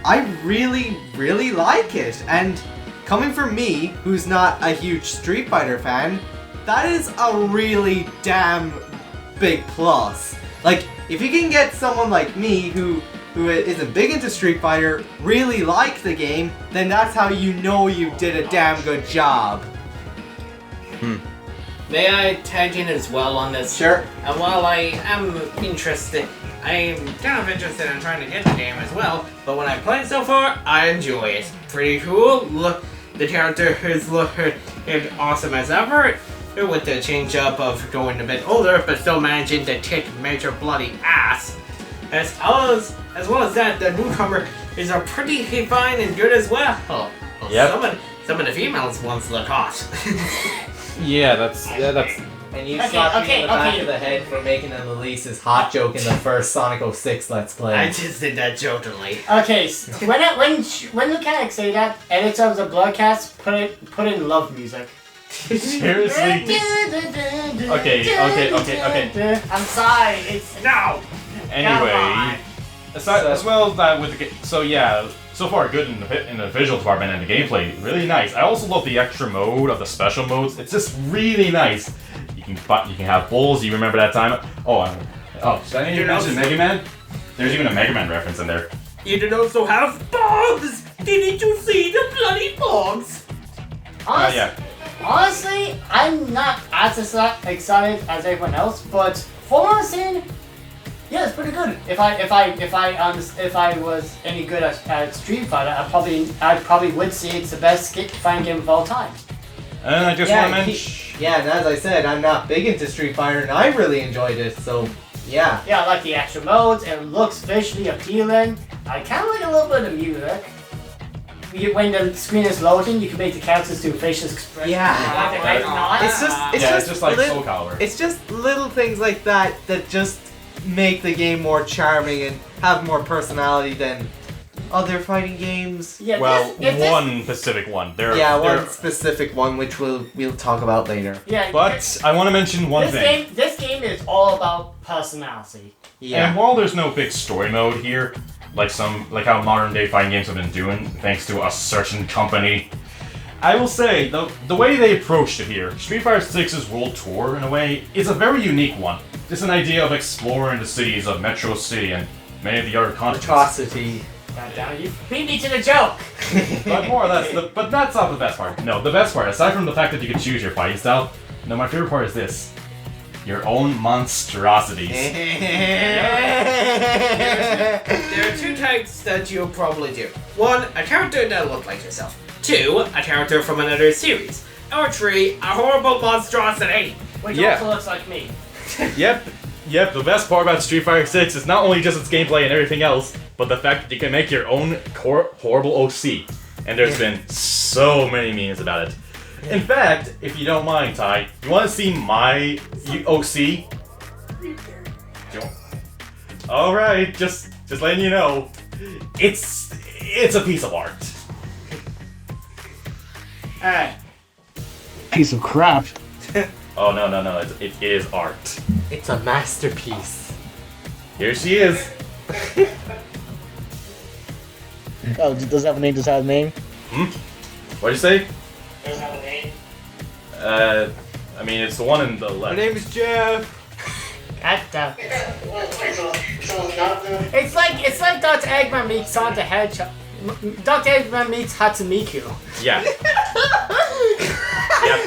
D: I really, really like it. And coming from me, who's not a huge Street Fighter fan, that is a really damn big plus. Like, if you can get someone like me who isn't big into Street Fighter really like the game, then that's how you know you did a damn good job.
A: May I tag in as well on this?
D: Sure.
A: And while I am interested, I'm kind of interested in trying to get the game as well, but when I've played so far, I enjoy it. Pretty cool. Look, the character is looking awesome as ever, with the change up of going a bit older, but still managing to kick major bloody ass. As well as that, the newcomer is a pretty fine and good as well.
B: Yep.
A: Some of the females ones look hot.
B: Yeah, that's.
D: And you
E: Okay,
D: slapped me
E: okay,
D: in the back
E: okay.
D: of the head for making an Elise's hot joke in the first Sonic 06 Let's Play.
A: I just did that jokingly.
E: Okay, when mechanics say that, editors of Bloodcast put in love music.
B: Seriously? Okay.
E: I'm sorry. It's no.
B: Anyway, as well as that with the so far good in the visual department and the gameplay, really nice. I also love the extra mode of the special modes. It's just really nice. You can have bulls. You remember that time? Did I even mention Mega Man? There's even a Mega Man reference in there.
A: You can also have bugs. Didn't you see the bloody bugs?
E: Honestly, I'm not as excited as everyone else, but for what I'm saying, yeah, it's pretty good. If I was any good at Street Fighter, I probably would say it's the best fighting game of all time.
B: And I just want to mention.
D: And as I said, I'm not big into Street Fighter, and I really enjoyed it. So, yeah.
E: Yeah, I like the extra modes. It looks visually appealing. I kind of like a little bit of music. When the screen is loading, you can make the characters do facial expressions.
D: Yeah. It's just
B: like Soul Calibur.
D: It's just little things like that that just make the game more charming and have more personality than other fighting games.
E: Yeah,
B: one specific one.
D: One specific one, which we'll talk about later.
E: Yeah,
B: but I want to mention one thing.
E: This game is all about personality.
D: Yeah.
B: And while there's no big story mode here, like how modern day fighting games have been doing, thanks to a certain company, I will say the way they approached it here, Street Fighter 6's World Tour, in a way, is a very unique one. It's an idea of exploring the cities of Metro City and many of the other continents.
D: Atrocity.
E: God, you beat me to the joke.
B: But more or less, but that's not the best part. No, the best part, aside from the fact that you can choose your fighting style, no, my favorite part is this: your own monstrosities.
A: There are two types that you'll probably do. One, a character that looks like yourself. Two, a character from another series. Or three, a horrible monstrosity.
E: Which also looks like me.
B: Yep, the best part about Street Fighter 6 is not only just its gameplay and everything else, but the fact that you can make your own horrible OC. And there's been so many memes about it. In fact, if you don't mind, Ty, you want to see my OC? Alright, just letting you know. It's a piece of art.
E: Alright.
C: Piece of crap.
B: Oh, no, it is art.
D: It's a masterpiece.
B: Here she is.
C: Oh, does it have a name? Does it have a name?
B: What'd you say?
F: Does it have a name?
B: I mean, it's the one in the
D: My
B: left.
D: name is Jeff.
E: It's like Dr. Eggman meets Sonic the Hedgehog. Dr. Eggman meets Hatsumiku.
B: Yeah.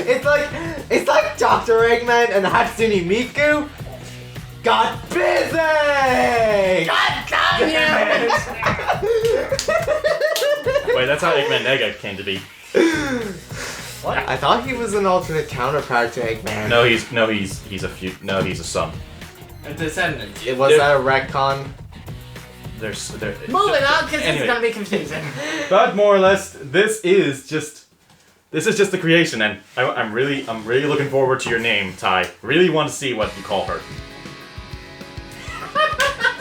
D: It's like Dr. Eggman and Hatsune Miku got busy.
E: God damn you!
B: Wait, that's how Eggman Nega came to be.
D: What? I thought he was an alternate counterpart to Eggman.
B: He's a son.
A: A descendant.
D: Was that a retcon?
E: Moving on, because it's gonna be confusing.
B: But more or less, this is just the creation, and I'm really looking forward to your name, Ty. Really want to see what you call her.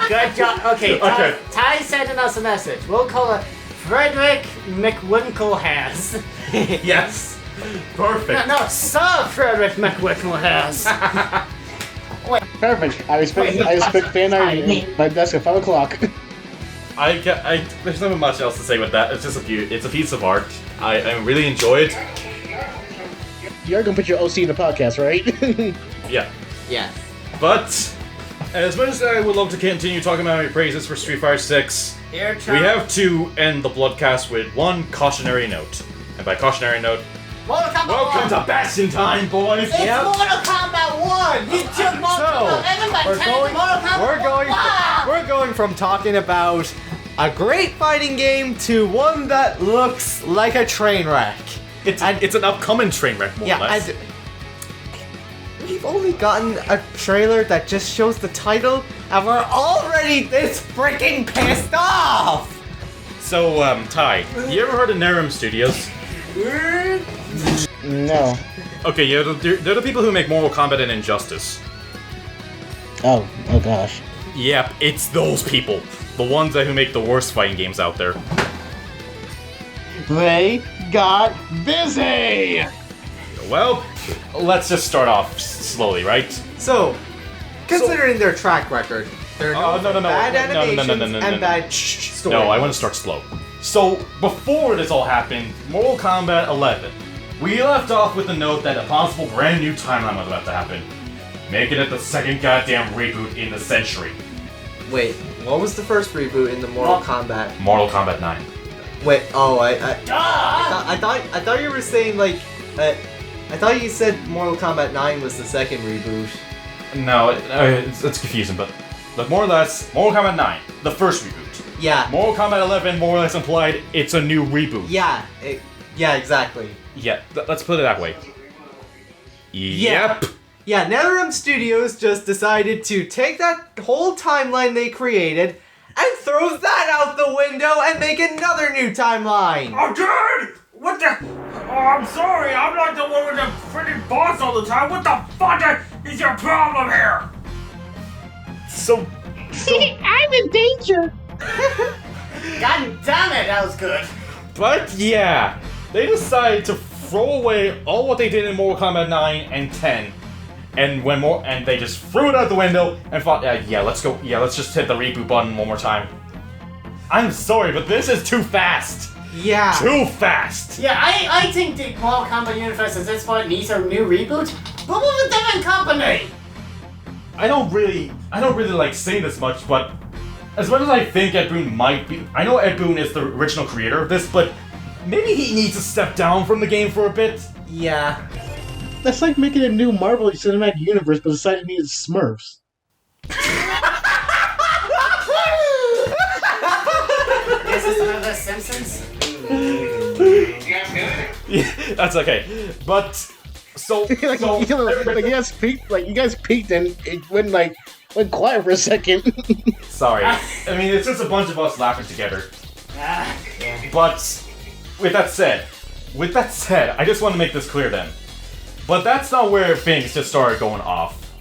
E: Good job. Okay,
B: Okay.
E: Ty sent us a message. We'll call her Frederick McWinklehass.
B: Yes, perfect.
E: No, Sir Frederick McWinklehass.
C: Perfect. I respect fan art in my desk at 5 o'clock.
B: There's not much else to say with that. It's just it's a piece of art. I really enjoy it.
C: You're gonna put your OC in the podcast, right?
B: Yeah.
D: Yes.
B: But as much as I would love to continue talking about my praises for Street Fighter 6, we have to end the Bloodcast with one cautionary note. And by cautionary note,
E: Mortal Kombat
B: welcome
E: 1.
B: to Bastion Time, boys!
E: It's Mortal Kombat 1! You took Mortal Kombat 1 to Mortal Kombat 1!
D: We're going from talking about a great fighting game to one that looks like a train wreck.
B: It's an upcoming train wreck, more or less.
D: And we've only gotten a trailer that just shows the title, and we're already this freaking pissed off!
B: So, Ty, you ever heard of Nerum Studios?
C: No.
B: Okay, yeah, they're the people who make Mortal Kombat and Injustice.
C: Oh gosh.
B: Yep, it's those people. The ones who make the worst fighting games out there.
C: They got busy!
B: Well, let's just start off slowly, right?
D: So, considering their track record, they're bad animations and bad story.
B: No, I want to start slow. So, before this all happened, Mortal Kombat 11, we left off with the note that a possible brand new timeline was about to happen, making it the second goddamn reboot in the century.
D: Wait, what was the first reboot in the Mortal Kombat?
B: Mortal Kombat 9.
D: Wait, oh, I thought you were saying like, I thought you said Mortal Kombat 9 was the second reboot.
B: No, it's confusing, but more or less, Mortal Kombat 9, the first reboot.
D: Yeah.
B: Mortal Kombat 11 more or less implied it's a new reboot.
D: Yeah, yeah, exactly.
B: Yeah, let's put it that way.
D: Yeah.
B: Yep.
D: Yeah, NetherRealm Studios just decided to take that whole timeline they created and throw that out the window and make another new timeline.
A: Oh, dude! What the? Oh, I'm sorry. I'm not the one with the freaking boss all the time. What the fuck is your problem here?
B: So
C: I'm in danger!
E: God damn it, that was good.
B: but yeah, they decided to throw away all what they did in Mortal Kombat 9 and 10. And they just threw it out the window and thought, let's just hit the reboot button one more time. I'm sorry, but this is too fast.
D: Yeah.
B: Too fast.
E: Yeah, I think the Mortal Kombat universe at this point needs a new reboot, but with a different company.
B: I don't really like saying this much, but as much as I think Ed Boon might be, I know Ed Boon is the original creator of this, but maybe he needs to step down from the game for a bit.
D: Yeah.
C: That's like making a new Marvel Cinematic Universe, but deciding to use Smurfs.
E: Is this another Simpsons?
B: Yeah, that's okay. But so
C: you guys peaked and it went quiet for a second.
B: sorry. I mean, it's just a bunch of us laughing together. But with that said, I just want to make this clear then. But that's not where things just started going off.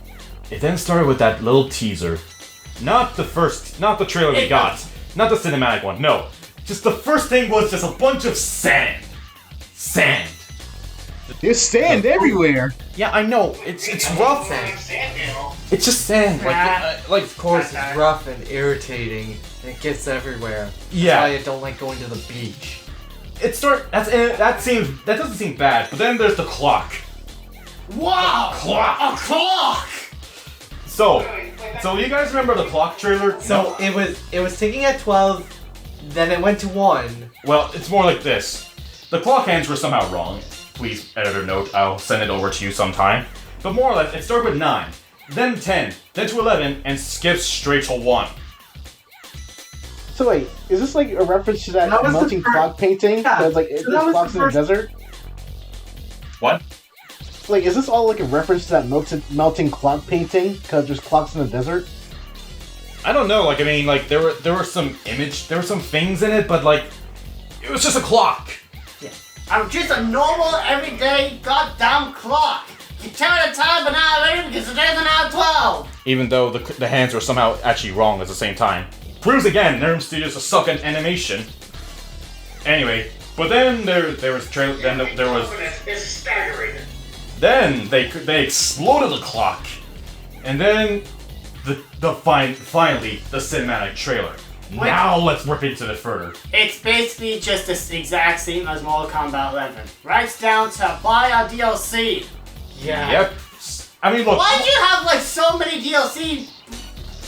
B: It then started with that little teaser. Not the trailer we got. Not the cinematic one, no. Just the first thing was just a bunch of sand. Sand.
C: There's sand everywhere.
B: Yeah, I know. It's rough. It's just sand.
D: Of course, it's rough and irritating. And it gets everywhere.
B: Yeah.
D: That's why I don't like going to the beach.
B: That doesn't seem bad. But then there's the clock.
E: Wow! A clock!
B: So you guys remember the clock trailer?
D: So it was ticking at 12, then it went to 1.
B: Well, it's more like this. The clock hands were somehow wrong. Please, editor note, I'll send it over to you sometime. But more or less, it started with 9, then 10, then to 11, and skips straight to 1.
C: So wait, is this like a reference to that
D: was
C: melting clock painting?
D: Yeah.
C: That's like
D: So
C: there's
D: that was
C: clocks
D: the
C: in the
D: first-
C: desert?
B: What?
C: Like, is this all like a reference to that melting clock painting? Because there's clocks in the desert?
B: I don't know, there were some things in it, but it was just a clock.
E: I'm just a normal, everyday, goddamn clock. You tell me the time an hour later because today's an hour 12.
B: Even though the hands were somehow actually wrong at the same time. Proves again, NetherRealm Studios are suck at animation. Anyway, but then there was trailer. Then there was.
F: It's staggering.
B: Then they exploded the clock, and then finally the cinematic trailer.
E: Wait.
B: Now let's rip into it further.
E: It's basically just the exact same as Mortal Kombat 11. Right down to buy a DLC.
D: Yeah.
B: Yep. I mean, look.
E: Why'd you have so many DLC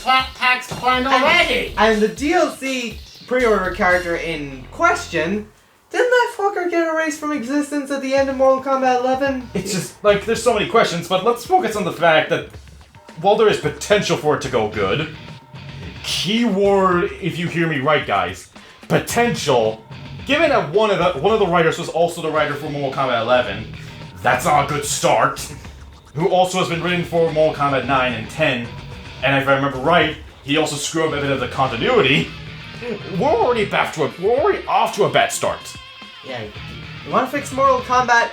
E: packs planned already?
D: And the DLC pre-order character in question, didn't that fucker get erased from existence at the end of Mortal Kombat 11?
B: It's just there's so many questions, but let's focus on the fact that while there is potential for it to go good, keyword, if you hear me right, guys, potential. Given that one of the writers was also the writer for Mortal Kombat 11, that's not a good start. Who also has been written for Mortal Kombat 9 and 10, and if I remember right, he also screwed up a bit of the continuity. we're already off to a bad start.
D: Yeah, you want to fix Mortal Kombat?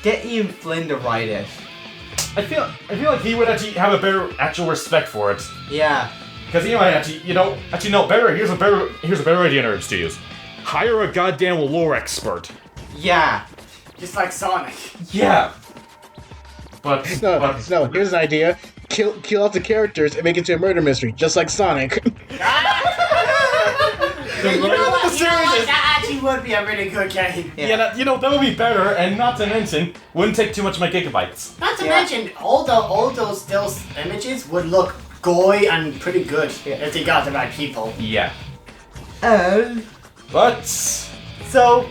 D: Get Ian Flynn to write it.
B: I feel like he would actually have a better actual respect for it.
D: Yeah.
B: Because he might actually know better. Here's a better idea, Nerd Studios. Hire a goddamn lore expert.
D: Yeah.
E: Just like Sonic.
B: Yeah. But
C: No, here's an idea. Kill off the characters and make it into a murder mystery, just like Sonic.
E: You know what? That actually would be a really good game.
B: yeah, that would be better, and not to mention, wouldn't take too much of my gigabytes.
E: Not to mention, all those still images would look gory and pretty good if they got the right people.
B: Yeah.
D: But so,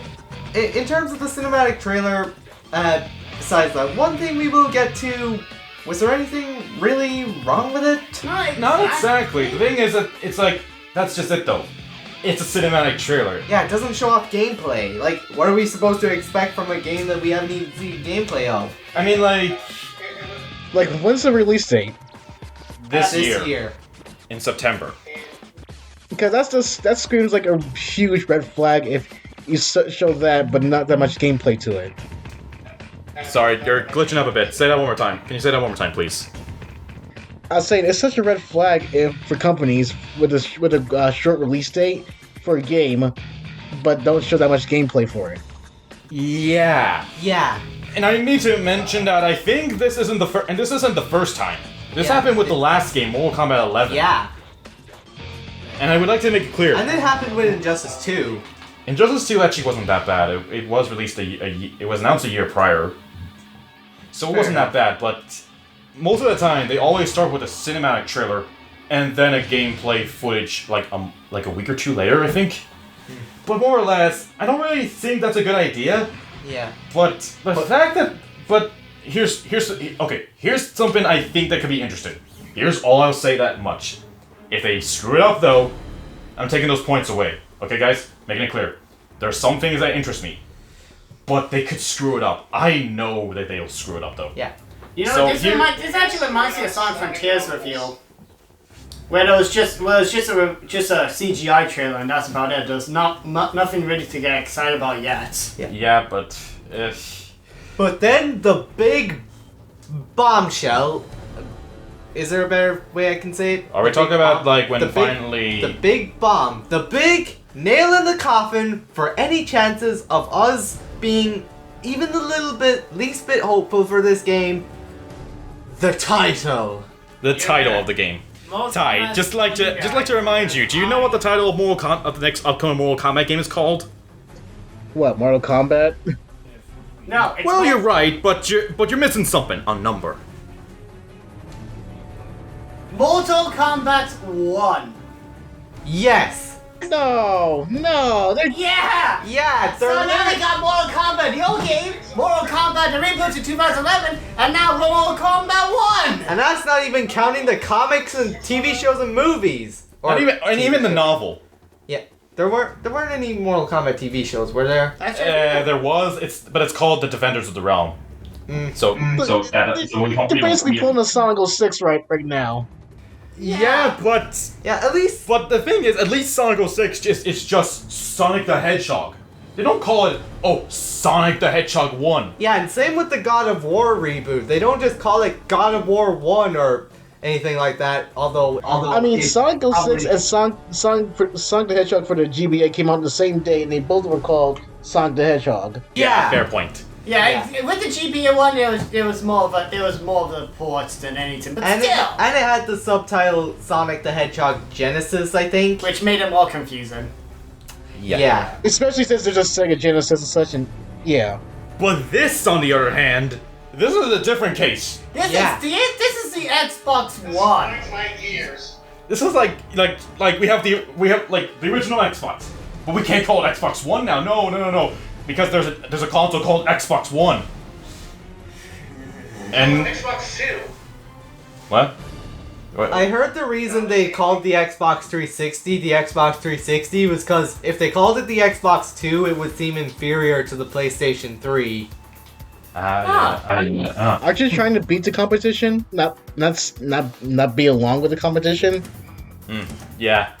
D: in terms of the cinematic trailer, besides that one thing we will get to, was there anything really wrong with it?
B: Not exactly. The thing is that it's like, that's just it though. It's a cinematic trailer.
D: Yeah, it doesn't show off gameplay. Like, what are we supposed to expect from a game that we haven't even seen gameplay of?
B: I mean, like
C: when's the release date?
B: this
D: This
B: year. In September.
C: Because that screams like a huge red flag if you show that, but not that much gameplay to it.
B: Sorry, you're glitching up a bit. Say that one more time. Can you say that one more time, please?
C: I was saying it's such a red flag for companies with a short release date for a game, but don't show that much gameplay for it.
B: Yeah.
D: Yeah.
B: And I need to mention that I think this isn't the first, and this isn't the first time. This
D: Yeah.
B: happened with the last game, Mortal Kombat 11.
D: Yeah.
B: And I would like to make it clear.
D: And it happened with Injustice 2.
B: Injustice 2 actually wasn't that bad. It was released it was announced a year prior. So it wasn't that bad, but most of the time they always start with a cinematic trailer and then a gameplay footage like a week or two later, I think. But more or less, I don't really think that's a good idea.
D: Yeah.
B: But the fact that here's something I think that could be interesting. Here's all I'll say that much. If they screw it up though, I'm taking those points away. Okay guys? Making it clear. There are some things that interest me. But they could screw it up. I know that they'll screw it up though.
D: Yeah.
E: You know,
B: So
E: this actually reminds me of Sonic Frontiers reveal, where there was just a CGI trailer and that's about it. There's nothing really to get excited about yet.
B: Yeah, but
D: But then the big bombshell. Is there a better way I can say it?
B: are we
D: The
B: talking
D: big
B: about
D: bomb.
B: like when
D: The big-
B: finally
D: The big bomb. The big nail in the coffin for any chances of us being even the least bit hopeful for this game. The title.
B: the title of the game? Ty, just like to remind you, do you know what the title of of the next upcoming Mortal Kombat game is called?
C: What, Mortal Kombat?
E: No, it's
B: Well, you're right, but you're missing something. A number.
E: Mortal Kombat 1.
D: Yes.
C: No, they're
E: Yeah!
D: Yeah.
E: So now they got Mortal Kombat, the old game, Mortal Kombat, the reboot in 2011, and now Mortal Kombat 1!
D: And that's not even counting the comics and TV shows and movies.
B: And even the novel.
D: Yeah. There weren't any Mortal Kombat TV shows, were there?
E: That's right.
B: There was. It's called The Defenders of the Realm. So
C: they're basically pulling a Sonic 06 right now.
B: yeah, but
D: Yeah, at least.
B: But the thing is, at least Sonic 06 it's just Sonic the Hedgehog. They don't call it, Sonic the Hedgehog 1.
D: Yeah, and same with the God of War reboot. They don't just call it God of War 1 or anything like that. Although
C: I mean, Sonic 06 and Sonic the Hedgehog for the GBA came out the same day, and they both were called Sonic the Hedgehog.
D: Yeah.
B: Fair point.
E: Yeah, with the GBA one, it was more of the ports than anything, but
D: And
E: still,
D: it had the subtitle Sonic the Hedgehog Genesis, I think.
E: which made it more confusing.
D: Yeah.
C: Especially since there's just Sega Genesis and such, and yeah.
B: But this, on the other hand, this is a different case.
E: This
D: Yeah.
E: is the Xbox One.
F: That's my years.
B: This is like we have the original Xbox, but we can't call it Xbox One now. No, because there's a console called Xbox One. And
F: Xbox 2.
B: what?
D: I heard the reason they called the Xbox 360 the Xbox 360 was because if they called it the Xbox 2, it would seem inferior to the PlayStation 3.
C: Aren't you trying to beat the competition? Not be along with the competition?
B: Yeah.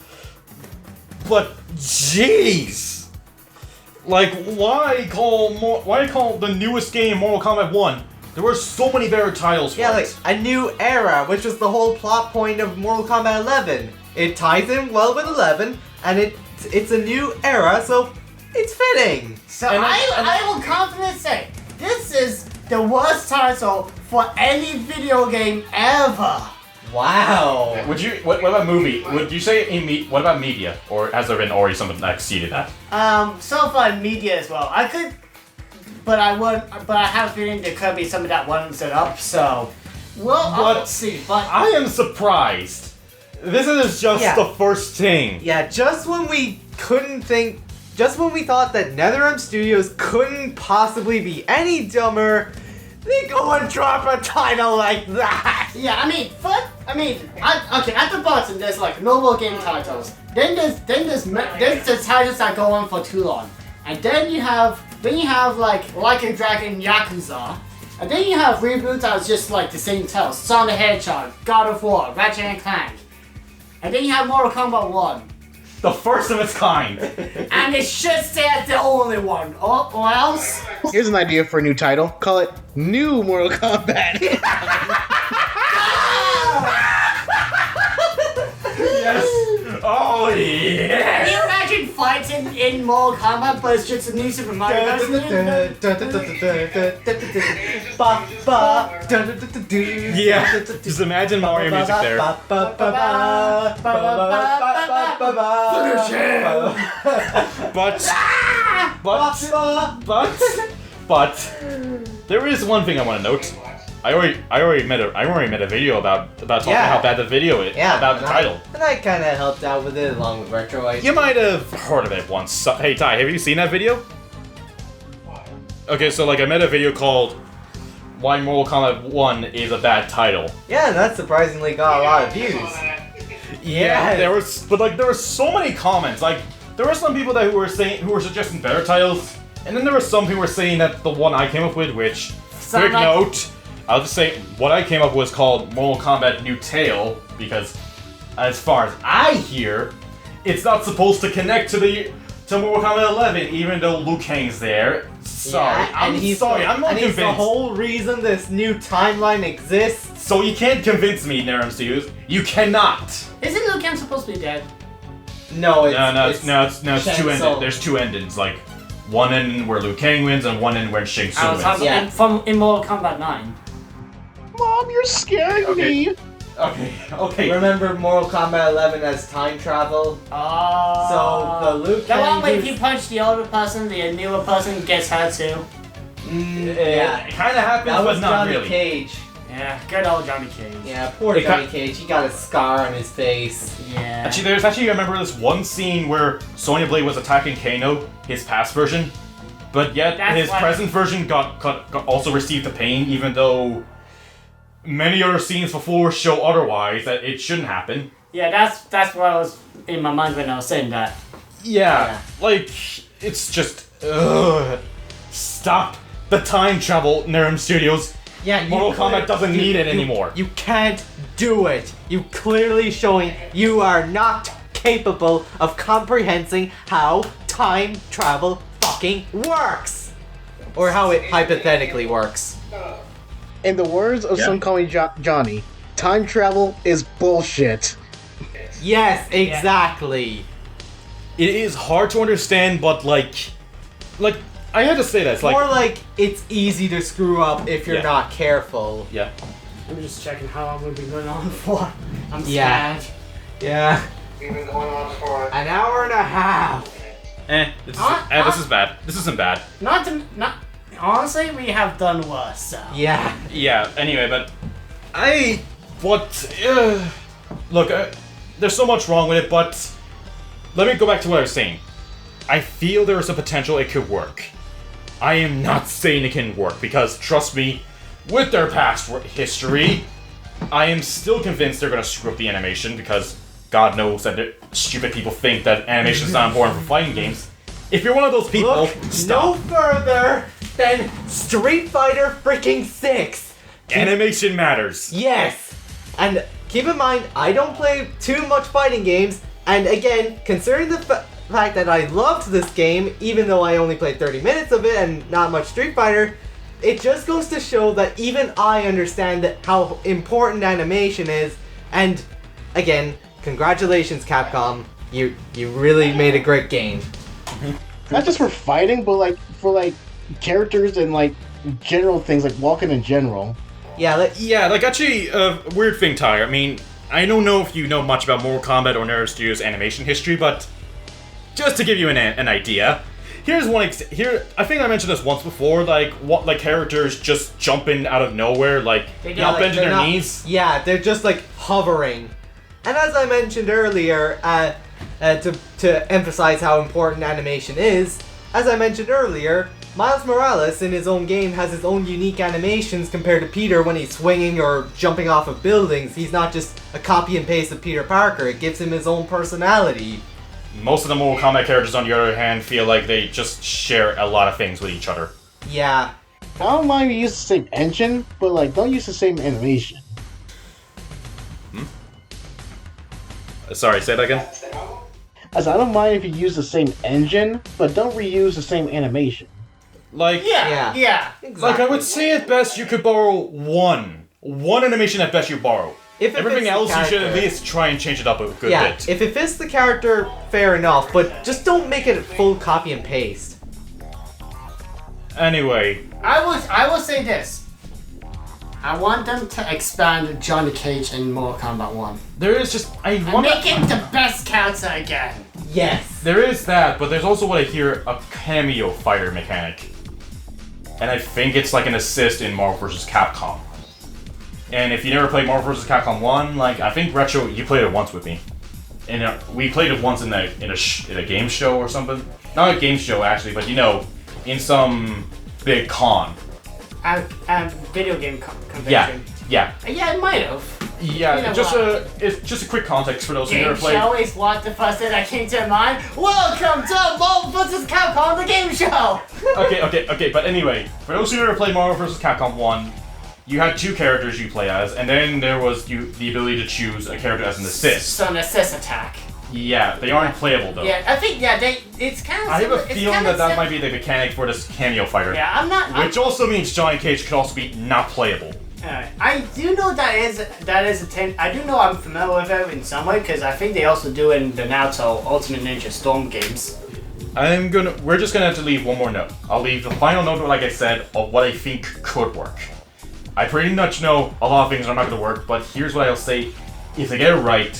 B: But jeez, like why call the newest game Mortal Kombat 1? There were so many better titles for
D: Yeah,
B: it.
D: like a new era, which was the whole plot point of Mortal Kombat 11. It ties in well with 11, and it's a new era, so it's fitting.
E: So
B: And
E: I will confidently say, this is the worst title for any video game ever.
D: Wow.
B: Would you? What about movie? Would you say what about media, or has there been already something that exceeded that?
E: So far media as well. I could, but I would, but I have a feeling there could be some of that one set up. So, well, I'll see. But
B: I am surprised. This is just the first thing.
D: Yeah, just when we thought that NetherRealm Studios couldn't possibly be any dumber, they go and drop a title like that.
E: yeah, okay. At the bottom, there's like mobile game titles. Then there's the titles that go on for too long, and then you have like a Dragon Yakuza, and then you have reboots that's just like the same titles: Sonic the Hedgehog, God of War, Ratchet and Clank, and then you have Mortal Kombat 1.
B: The first of its kind.
E: And it should stay as the only one, or else.
C: Here's an idea for a new title. Call it New Mortal Kombat.
B: Yes. Oh yeah.
E: Can you imagine fighting in Mortal Kombat, but it's just a new Super Mario Bros.
B: Yeah. Just imagine Mario music there. But there is one thing I want to note. I already made a video about talking how bad the video is about the title.
D: And I kind of helped out with it along with Retro Ice.
B: You might have heard of it once. Hey Ty, have you seen that video? Okay, so like I made a video called "Why Mortal Kombat 1 is a Bad Title."
D: Yeah, that surprisingly got a lot of views.
B: Yeah, there were so many comments. Like there were some people who were suggesting better titles, and then there were some who were saying that the one I came up with, which quick note, I'll just say what I came up with was called Mortal Kombat New Tale, because as far as I hear, it's not supposed to connect to Mortal Kombat 11, even though Liu Kang's there. Sorry, I'm not convinced.
D: He's the whole reason this new timeline exists.
B: So you can't convince me, NetherRealm Studios. You cannot.
E: Isn't Liu Kang supposed to be dead?
D: No, it's
B: two endings. There's two endings. Like one ending where Liu Kang wins, and one ending where Shang Tsung wins.
E: Yeah. From in Mortal Kombat 9.
C: Mom, you're scaring me.
B: Okay.
D: Remember Mortal Kombat 11 as time travel?
E: Oh.
D: So the Liu
E: The
D: Kang.
E: one where if you punch the older person, the newer person gets hurt too.
D: Yeah,
B: It kind of happens,
D: that was
B: but not
D: Johnny
B: really.
D: Cage.
E: Yeah, good old Johnny Cage.
D: Yeah, poor Johnny Cage. He got a scar on his face.
E: Yeah.
B: I remember this one scene where Sonya Blade was attacking Kano, his past version, but yet his present version got also received the pain, even though many other scenes before show otherwise, that it shouldn't happen.
E: Yeah, that's what I was in my mind when I was saying that.
B: Yeah. Like, it's just, stop the time travel, NetherRealm Studios.
D: Yeah,
B: Mortal Kombat doesn't need it anymore.
D: You can't do it. You clearly showing you are not capable of comprehending how time travel fucking works. Or how it hypothetically works.
C: In the words of Some Call Me Johnny, time travel is bullshit.
D: Yes, exactly.
B: It is hard to understand, but like I had to say that. It's
D: More like it's easy to screw up if you're not careful.
B: Yeah.
E: I'm just checking how long we've been going on for. I'm
D: Yeah.
E: scared.
D: Yeah.
F: We've been going on for
D: An hour and a half.
B: This is bad. This isn't bad.
E: Not honestly, we have done worse. So.
D: Yeah.
B: Yeah. Anyway, but look, there's so much wrong with it, but let me go back to what I was saying. I feel there is a potential it could work. I am not saying it can work, because trust me, with their past history, I am still convinced they're going to screw up the animation, because God knows that stupid people think that animation is not important for fighting games. If you're one of those people,
D: Look
B: stop.
D: no further than Street Fighter freaking 6.
B: Animation matters.
D: Yes. And keep in mind, I don't play too much fighting games, And again, considering the fact that I loved this game, even though I only played 30 minutes of it and not much Street Fighter, it just goes to show that even I understand how important animation is. And again, congratulations, Capcom. You really made a great game.
C: Not just for fighting, but like for like characters and like general things, like walking in general.
D: Yeah,
B: actually, a weird thing, Ty. I mean, I don't know if you know much about Mortal Kombat or Nerve Studios' animation history, but just to give you an idea, here's one. Here, I think I mentioned this once before. Like characters just jumping out of nowhere, like not bending their knees.
D: Yeah, they're just like hovering. And as I mentioned earlier, to emphasize how important animation is, as I mentioned earlier, Miles Morales in his own game has his own unique animations compared to Peter when he's swinging or jumping off of buildings. He's not just a copy and paste of Peter Parker. It gives him his own personality.
B: Most of the Mortal Kombat characters, on the other hand, feel like they just share a lot of things with each other.
D: Yeah.
C: I don't mind if you use the same engine, but like don't use the same animation.
B: Sorry, say that again?
C: I said, I don't mind if you use the same engine, but don't reuse the same animation.
E: Yeah.
D: Exactly.
B: Like, I would say at best you could borrow one animation at best you borrow.
D: If it
B: Everything
D: fits the
B: else you should
D: character.
B: at least try and change it up a good
D: Yeah,
B: bit.
D: if it fits the character, fair enough, but just don't make it full copy and paste.
B: Anyway,
E: I will say this. I want them to expand Johnny Cage in Mortal Kombat 1.
B: there is just
E: And make it the best character again.
D: Yes.
B: There is that, but there's also what I hear, a cameo fighter mechanic. And I think it's like an assist in Marvel vs. Capcom. And if you never played Marvel vs. Capcom 1, like, I think Retro, you played it once with me. And we played it once in a game show or something. Not a game show, actually, but you know, in some big con.
E: Video game convention.
B: Yeah.
E: Yeah, it might have.
B: Yeah,
E: You know
B: it's just a quick context for those who
E: Game
B: never played.
E: show is what the first thing that came to mind. Welcome to Marvel vs. Capcom, the game show!
B: Okay, but anyway, for those who never played Marvel vs. Capcom 1, you had two characters you play as, and then there was the ability to choose a character as an assist.
E: So an assist attack.
B: Yeah, they aren't playable though.
E: Yeah, I think, it's kind of
B: I have a
E: it's
B: feeling
E: kinda
B: that might be the mechanic for this cameo fighter.
E: Yeah, I'm not...
B: Which also means Johnny Cage could also be not playable.
E: I do know that is a thing. I do know I'm familiar with it in some way, because I think they also do it in the Naruto Ultimate Ninja Storm games.
B: We're just gonna have to leave one more note. I'll leave the final note, like I said, of what I think could work. I pretty much know a lot of things are not gonna work, but here's what I'll say. If they get it right,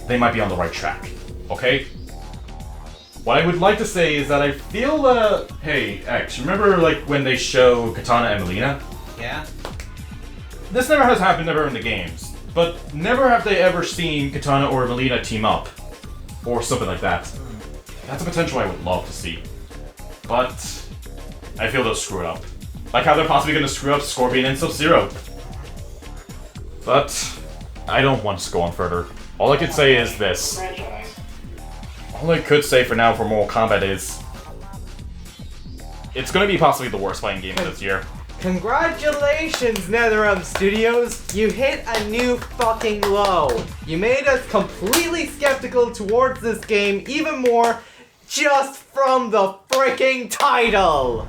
B: they might be on the right track. Okay? What I would like to say is that I feel that, hey, X, remember like when they show Katana and Melina?
D: Yeah.
B: This never has happened ever in the games, but never have they ever seen Katana or Melina team up, or something like that. That's a potential I would love to see, but I feel they'll screw it up. Like how they're possibly going to screw up Scorpion and Sub-Zero. But I don't want to go on further. All I can say is this. All I could say for now for Mortal Kombat is it's going to be possibly the worst fighting game of this year.
D: Congratulations, NetherRealm Studios! You hit a new fucking low. You made us completely skeptical towards this game even more just from the freaking title!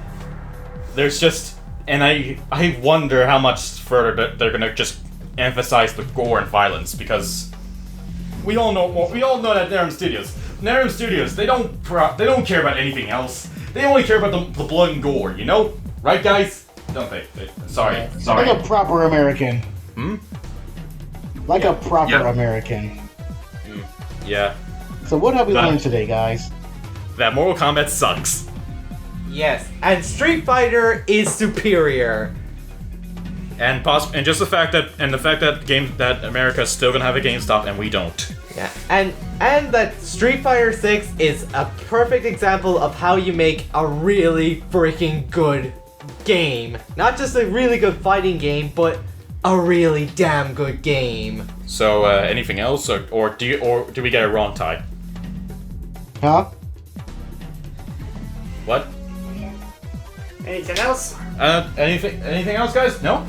B: There's just... And I wonder how much further they're gonna just emphasize the gore and violence, because we all know that NetherRealm Studios, they don't care about anything else. They only care about the blood and gore, you know? Right, guys? Don't they? Sorry.
C: Like a proper American. Like
B: Yeah.
C: a proper
B: Yeah.
C: American.
B: Yeah.
C: So what have we
B: That-
C: learned today, guys?
B: That Mortal Kombat sucks.
D: Yes, and Street Fighter is superior.
B: And just the fact that America's still gonna have a GameStop and we don't.
D: Yeah, and that Street Fighter 6 is a perfect example of how you make a really freaking good game. Not just a really good fighting game, but a really damn good game.
B: So anything else, or do we get it wrong, Ty?
C: Huh?
B: What?
E: Anything else?
B: Anything else, guys? No?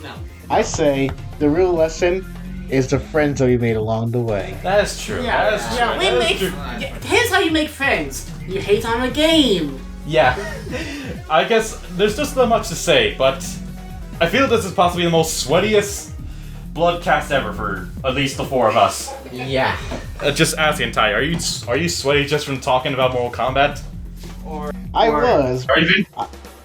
E: No.
C: I say the real lesson It's the friends that we made along the way.
B: That is true.
E: Yeah,
B: That is
E: yeah.
B: true.
E: We
B: That is
E: make.
B: true.
E: Yeah, here's how you make friends. You hate on a game.
B: Yeah. I guess there's just not much to say, but I feel this is possibly the most sweatiest Bloodcast ever for at least the four of us.
D: Yeah.
B: Just asking, Ty, are you sweaty just from talking about Mortal Kombat?
C: I was.
G: Are you?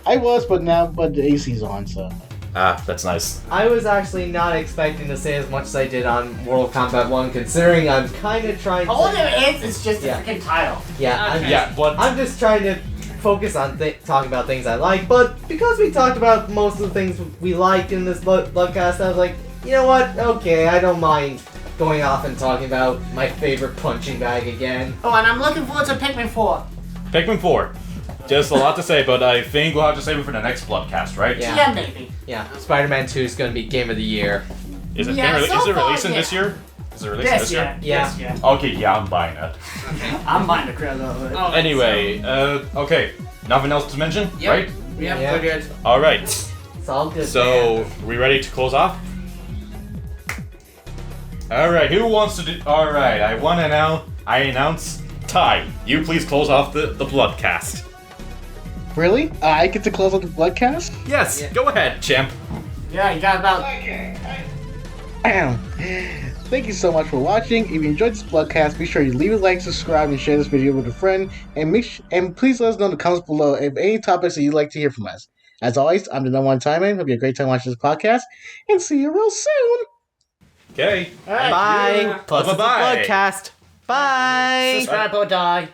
C: I was, but the AC's on, so.
B: Ah, that's nice.
D: I was actually not expecting to say as much as I did on Mortal Kombat 1, considering I'm kind of trying to...
E: All there is just
D: Yeah.
E: a freaking title.
D: Yeah,
A: Okay.
B: Yeah, but
D: I'm just trying to focus on talking about things I like, but because we talked about most of the things we liked in this Bloodcast, I was like, you know what? Okay, I don't mind going off and talking about my favorite punching bag again.
E: Oh, and I'm looking forward to Pikmin 4.
B: Pikmin 4. Just a lot to say, but I think we'll have to save it for the next Bloodcast, right?
D: Yeah.
E: Yeah, maybe.
D: Yeah, Spider-Man 2 is going to be Game of the Year.
B: Is it,
E: Yeah, so
B: is it
E: far,
B: releasing
E: yeah.
B: this year? Is it releasing
E: Yes,
B: this
E: yeah.
B: year?
D: Yeah.
E: Yes, yeah.
B: Okay, yeah, I'm buying it.
E: I'm buying the crap out of it.
A: Oh,
B: Anyway, okay. Nothing else to mention,
A: Yep.
B: right?
A: Yep,
D: Yeah.
A: we're good.
B: Alright.
D: It's all good.
B: So, we ready to close off? Alright, who wants to do... Alright, I announce Ty. You please close off the Bloodcast.
C: Really? I get to close out the Bloodcast?
B: Yes,
D: Yeah.
B: go ahead, champ.
E: Yeah, you got about.
F: Okay.
C: Thank you so much for watching. If you enjoyed this Bloodcast, be sure you leave a like, subscribe, and share this video with a friend. And and please let us know in the comments below if any topics that you'd like to hear from us. As always, I'm the #1 Timer. Hope you have a great time watching this podcast, and see you real soon.
B: Okay.
E: Alright.
D: Bye. Plus, it's a
B: Bye-bye.
D: Bloodcast. Bye.
E: Subscribe or die.